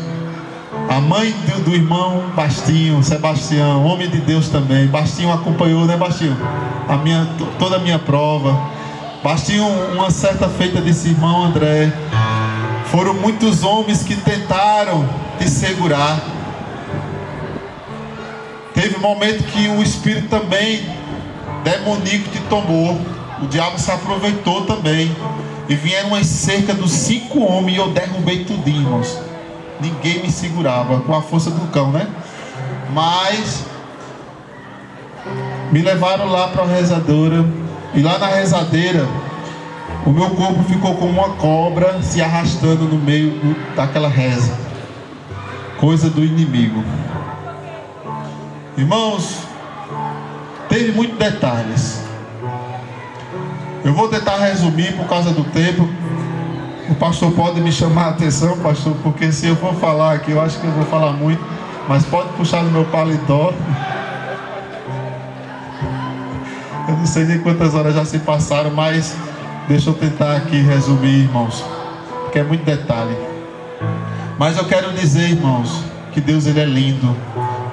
S2: A mãe do irmão Bastinho, Sebastião, homem de Deus também. Bastinho acompanhou, né, Bastinho? Toda a minha prova. Bastinho, uma certa feita, desse irmão André: foram muitos homens que tentaram te segurar. Teve um momento que o espírito também demoníaco te tomou. O diabo se aproveitou também. E vieram umas cerca dos 5 homens e eu derrubei tudinho, irmãos. Ninguém me segurava, com a força do cão, né? Mas me levaram lá para a rezadeira. E lá na rezadeira, o meu corpo ficou como uma cobra se arrastando no meio daquela reza. Coisa do inimigo. Irmãos, teve muitos detalhes. Eu vou tentar resumir por causa do tempo. O pastor pode me chamar a atenção, pastor, porque se eu for falar aqui, eu acho que eu vou falar muito, mas pode puxar no meu paletó. Eu não sei nem quantas horas já se passaram, mas deixa eu tentar aqui resumir, irmãos, porque é muito detalhe. Mas eu quero dizer, irmãos, que Deus ele é lindo,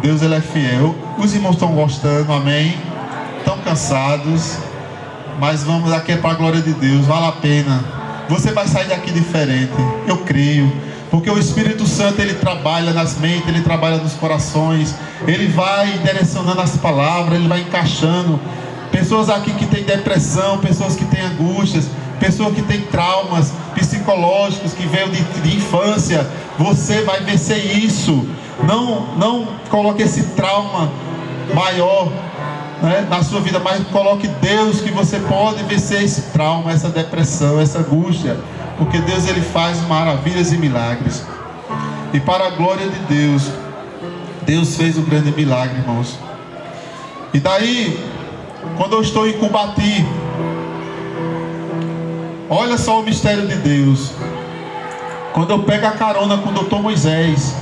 S2: Deus ele é fiel. Os irmãos estão gostando, amém? Estão cansados, mas vamos aqui, é para a glória de Deus, vale a pena. Você vai sair daqui diferente, eu creio, porque o Espírito Santo ele trabalha nas mentes, ele trabalha nos corações, ele vai direcionando as palavras, ele vai encaixando. Pessoas aqui que têm depressão, pessoas que têm angústias, pessoas que têm traumas psicológicos que veio de infância, você vai vencer isso. Não coloque esse trauma maior, né, na sua vida, mas coloque Deus, que você pode vencer esse trauma, essa depressão, essa angústia, porque Deus ele faz maravilhas e milagres. E para a glória de Deus, Deus fez um grande milagre, irmãos. E daí, quando eu estou em Cumbati, olha só o mistério de Deus. Quando eu pego a carona com o doutor Moisés,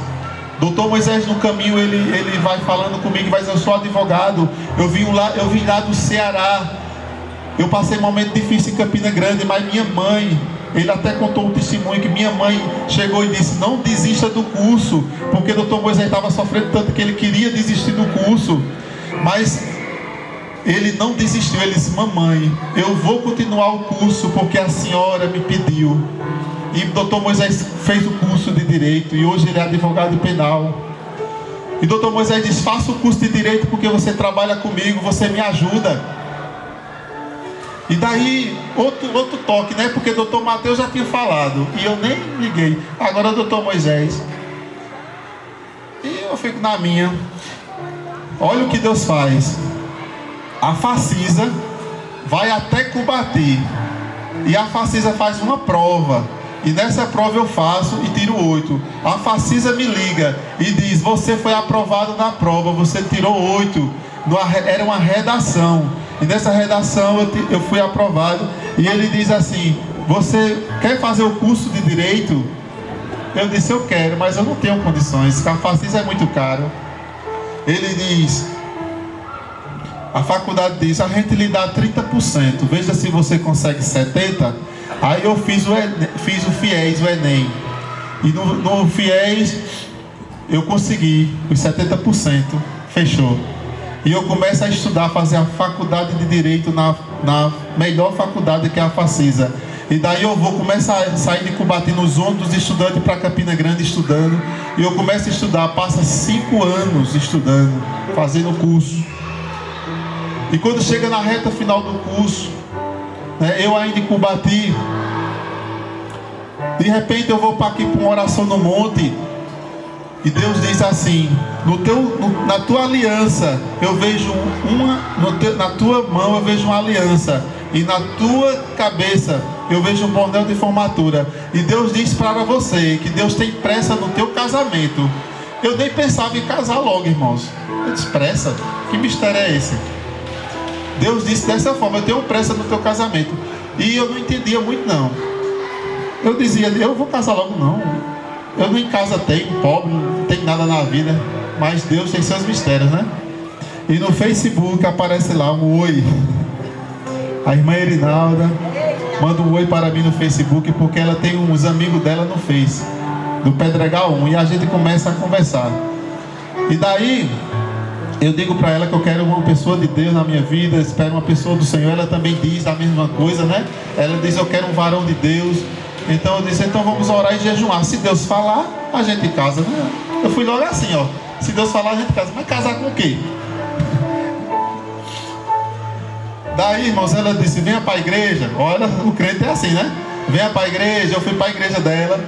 S2: doutor Moisés no caminho, ele vai falando comigo, vai dizer, eu sou advogado, eu vim lá do Ceará, eu passei um momento difícil em Campina Grande, mas minha mãe, ele até contou um testemunho que minha mãe chegou e disse, não desista do curso, porque o doutor Moisés estava sofrendo tanto que ele queria desistir do curso, mas ele não desistiu. Ele disse, mamãe, eu vou continuar o curso porque a senhora me pediu. E o doutor Moisés fez o curso de Direito e hoje ele é advogado penal. E o doutor Moisés diz, faça o curso de Direito porque você trabalha comigo, você me ajuda. E daí, outro toque, né? Porque o doutor Mateus já tinha falado e eu nem liguei. Agora o doutor Moisés. E eu fico na minha. Olha o que Deus faz. A Facisa vai até Cumbati e a Facisa faz uma prova, e nessa prova eu faço e tiro 8. A Facisa me liga e diz, você foi aprovado na prova, você tirou 8. Era uma redação, e nessa redação eu fui aprovado. E ele diz assim, você quer fazer o curso de Direito? Eu disse, eu quero, mas eu não tenho condições, a Facisa é muito caro. Ele diz, a faculdade diz, a gente lhe dá 30%, veja se você consegue 70%. Aí eu fiz o FIES, o Enem. E no FIES eu consegui os 70%, fechou. E eu começo a estudar, fazer a faculdade de Direito na melhor faculdade, que é a Facisa. E daí eu vou começar a sair de Cumbati nos ônibus estudantes para Campina Grande estudando. E eu começo a estudar, passa 5 anos estudando, fazendo curso. E quando chega na reta final do curso, né, eu ainda em Cumbati, de repente eu vou para aqui para uma oração no monte, e Deus diz assim, na tua aliança eu vejo na tua mão eu vejo uma aliança, e na tua cabeça eu vejo um bordão de formatura. E Deus diz para você que Deus tem pressa no teu casamento. Eu nem pensava em casar logo, irmãos. Eu disse, pressa? Que mistério é esse? Deus disse dessa forma, eu tenho pressa no teu casamento. E eu não entendia muito não. Eu dizia, eu vou casar logo não. Eu nem casa tenho, pobre, não tem nada na vida. Mas Deus tem seus mistérios, né? E no Facebook aparece lá um oi. A irmã Erinalda manda um oi para mim no Facebook, porque ela tem uns amigos dela no Face, do Pedregal 1, e a gente começa a conversar. E daí eu digo para ela que eu quero uma pessoa de Deus na minha vida, espero uma pessoa do Senhor. Ela também diz a mesma coisa, né? Ela diz, eu quero um varão de Deus. Então eu disse, então vamos orar e jejuar. Se Deus falar, a gente casa, né? Eu fui logo assim, ó. Se Deus falar, a gente casa. Mas casar com o quê? Daí, irmãos, ela disse, venha para a igreja. Olha, o crente é assim, né? Venha para a igreja. Eu fui para a igreja dela,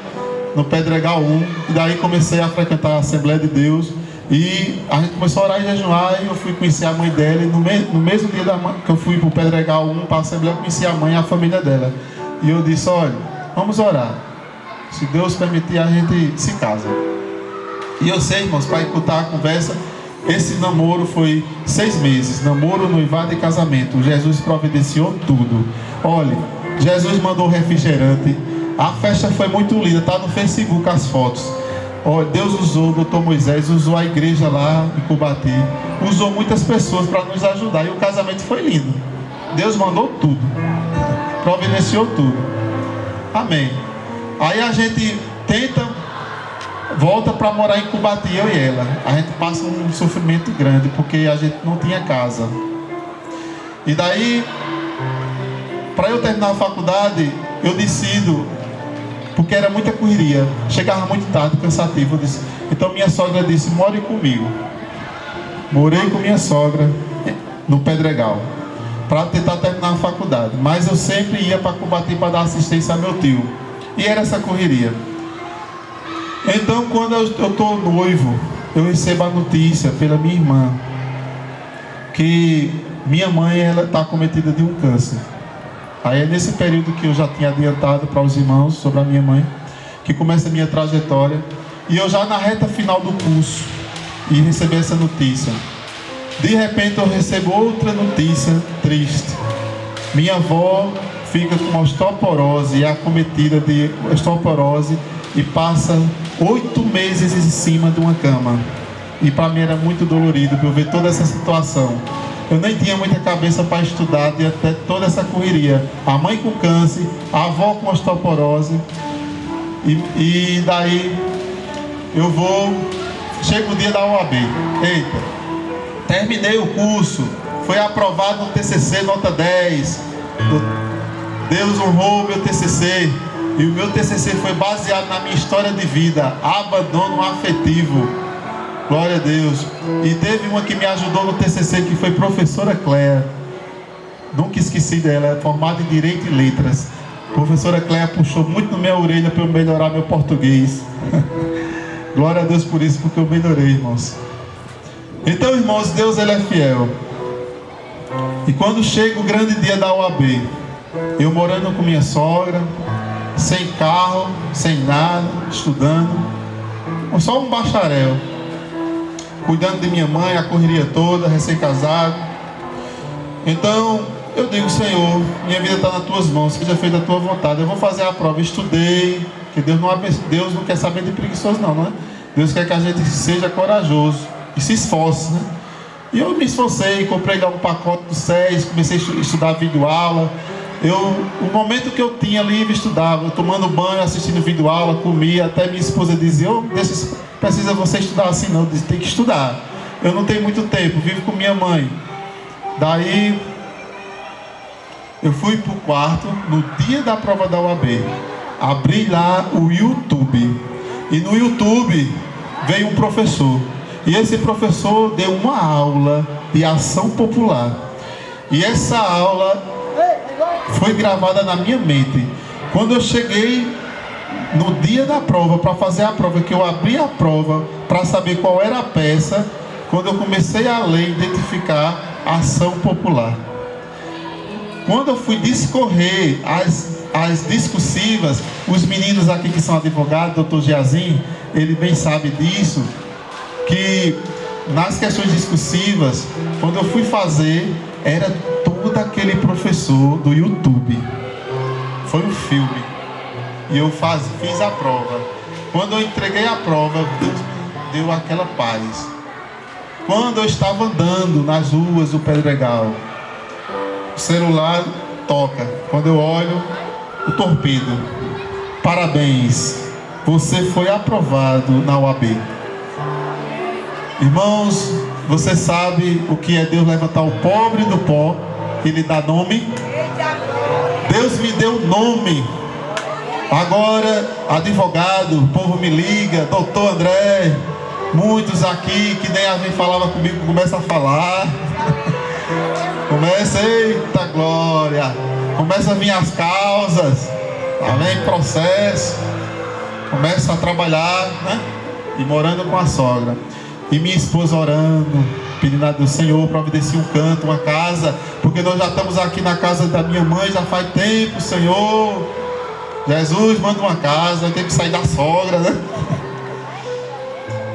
S2: no Pedregal 1. E daí comecei a frequentar a Assembleia de Deus. E a gente começou a orar e jejuar. E eu fui conhecer a mãe dela. E no mesmo dia que eu fui para o Pedregal 1, para a Assembleia, eu conheci a mãe e a família dela. E eu disse, olha, vamos orar. Se Deus permitir, a gente se casa. E eu sei, irmãos, para escutar a conversa, Esse namoro foi 6 meses, namoro, noivado e casamento. Jesus providenciou tudo. Olha, Jesus mandou refrigerante. A festa foi muito linda, tá no Facebook as fotos. Olha, Deus usou o Dr. Moisés, usou a igreja lá em Cubati, usou muitas pessoas para nos ajudar, e o casamento foi lindo. Deus mandou tudo, providenciou tudo. Amém. Aí a gente volta para morar em Cubati, eu e ela. A gente passa um sofrimento grande, porque a gente não tinha casa. E daí, para eu terminar a faculdade, eu decido, porque era muita correria, chegava muito tarde, cansativo. Então minha sogra disse: more comigo. Morei com minha sogra no Pedregal, para tentar terminar a faculdade. Mas eu sempre ia para Cubati para dar assistência a meu tio, e era essa correria. Então, quando eu estou noivo, eu recebo a notícia pela minha irmã que minha mãe está acometida de um câncer. Aí é nesse período que eu já tinha adiantado para os irmãos sobre a minha mãe, que começa a minha trajetória. E eu já na reta final do curso e recebi essa notícia. De repente eu recebo outra notícia triste. Minha avó fica com osteoporose, é acometida de osteoporose e passa 8 meses em cima de uma cama. E para mim era muito dolorido eu ver toda essa situação. Eu nem tinha muita cabeça para estudar, e até toda essa correria. A mãe com câncer, a avó com osteoporose. E daí chega o dia da OAB. Eita, terminei o curso, foi aprovado no TCC, nota 10. Deus honrou o meu TCC. E o meu TCC foi baseado na minha história de vida, abandono afetivo. Glória a Deus. E teve uma que me ajudou no TCC, que foi professora Cléa. Nunca esqueci dela, é formada em Direito e Letras. Professora Cléa puxou muito na minha orelha para eu melhorar meu português. Glória a Deus por isso, porque eu melhorei, irmãos. Então, irmãos, Deus ele é fiel. E quando chega o grande dia da OAB, eu morando com minha sogra, sem carro, sem nada, estudando, só um bacharel, cuidando de minha mãe, a correria toda, recém-casado. Então eu digo: Senhor, minha vida está nas tuas mãos, seja feita a tua vontade. Eu vou fazer a prova. Estudei, que Deus não quer saber de preguiçoso não, né? Deus quer que a gente seja corajoso e se esforce, né? E eu me esforcei, comprei lá um pacote do SES, comecei a estudar videoaula. O momento que eu tinha livre, estudava, tomando banho, assistindo videoaula, comia. Até minha esposa dizia: precisa você estudar assim não. Eu disse: tem que estudar, eu não tenho muito tempo, vivo com minha mãe. Daí eu fui para o quarto no dia da prova da UAB, abri lá o YouTube, e no YouTube veio um professor, e esse professor deu uma aula de ação popular, e essa aula foi gravada na minha mente. Quando eu cheguei no dia da prova, para fazer a prova, que eu abri a prova para saber qual era a peça, quando eu comecei a ler, identificar a ação popular. Quando eu fui discorrer as discursivas, os meninos aqui que são advogados, doutor Giazin, ele bem sabe disso, que nas questões discursivas, quando eu fui fazer, era todo aquele professor do YouTube. Foi um filme. E eu fiz a prova. Quando eu entreguei a prova, Deus me deu aquela paz. Quando eu estava andando nas ruas do Pedregal, o celular toca. Quando eu olho, o torpedo: parabéns, você foi aprovado na UAB. Irmãos, você sabe o que é Deus levantar o pobre do pó e lhe dar nome? Deus me deu nome. Agora, advogado, o povo me liga, doutor André, muitos aqui que nem a gente falava comigo, começam a falar. Começa, eita glória, começa a vir as causas, amém, processo, começa a trabalhar, né? E morando com a sogra. E minha esposa orando, pedindo a Deus: Senhor, providencie um canto, uma casa, porque nós já estamos aqui na casa da minha mãe já faz tempo, Senhor. Jesus, manda uma casa, tem que sair da sogra, né?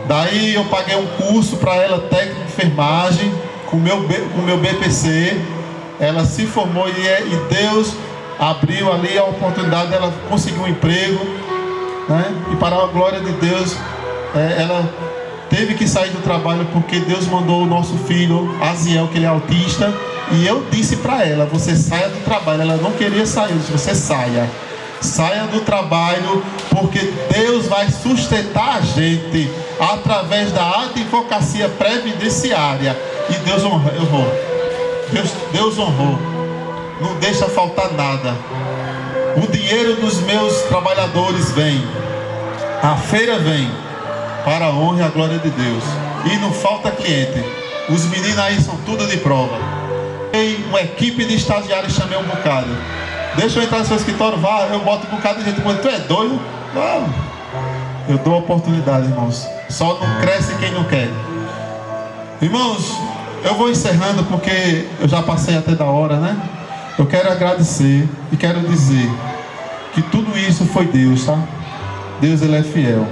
S2: Daí eu paguei um curso para ela, técnico de enfermagem, com o meu BPC. Ela se formou e Deus abriu ali a oportunidade dela conseguir um emprego, né? E para a glória de Deus, ela teve que sair do trabalho porque Deus mandou o nosso filho, Aziel, que ele é autista. E eu disse para ela: você saia do trabalho. Ela não queria sair. Eu disse: você saia do trabalho, porque Deus vai sustentar a gente através da advocacia previdenciária. E Deus honrou. Deus honrou. Não deixa faltar nada. O dinheiro dos meus trabalhadores vem, a feira vem, para a honra e a glória de Deus. E não falta cliente. Os meninos aí são tudo de prova. Uma equipe de estagiários, chamei um bocado. Deixa eu entrar no seu escritório, vá, eu boto um bocado de gente. Tu é doido? Não. Eu dou oportunidade, irmãos. Só não cresce quem não quer. Irmãos, eu vou encerrando porque eu já passei até da hora, né? Eu quero agradecer e quero dizer que tudo isso foi Deus, tá? Deus, ele é fiel.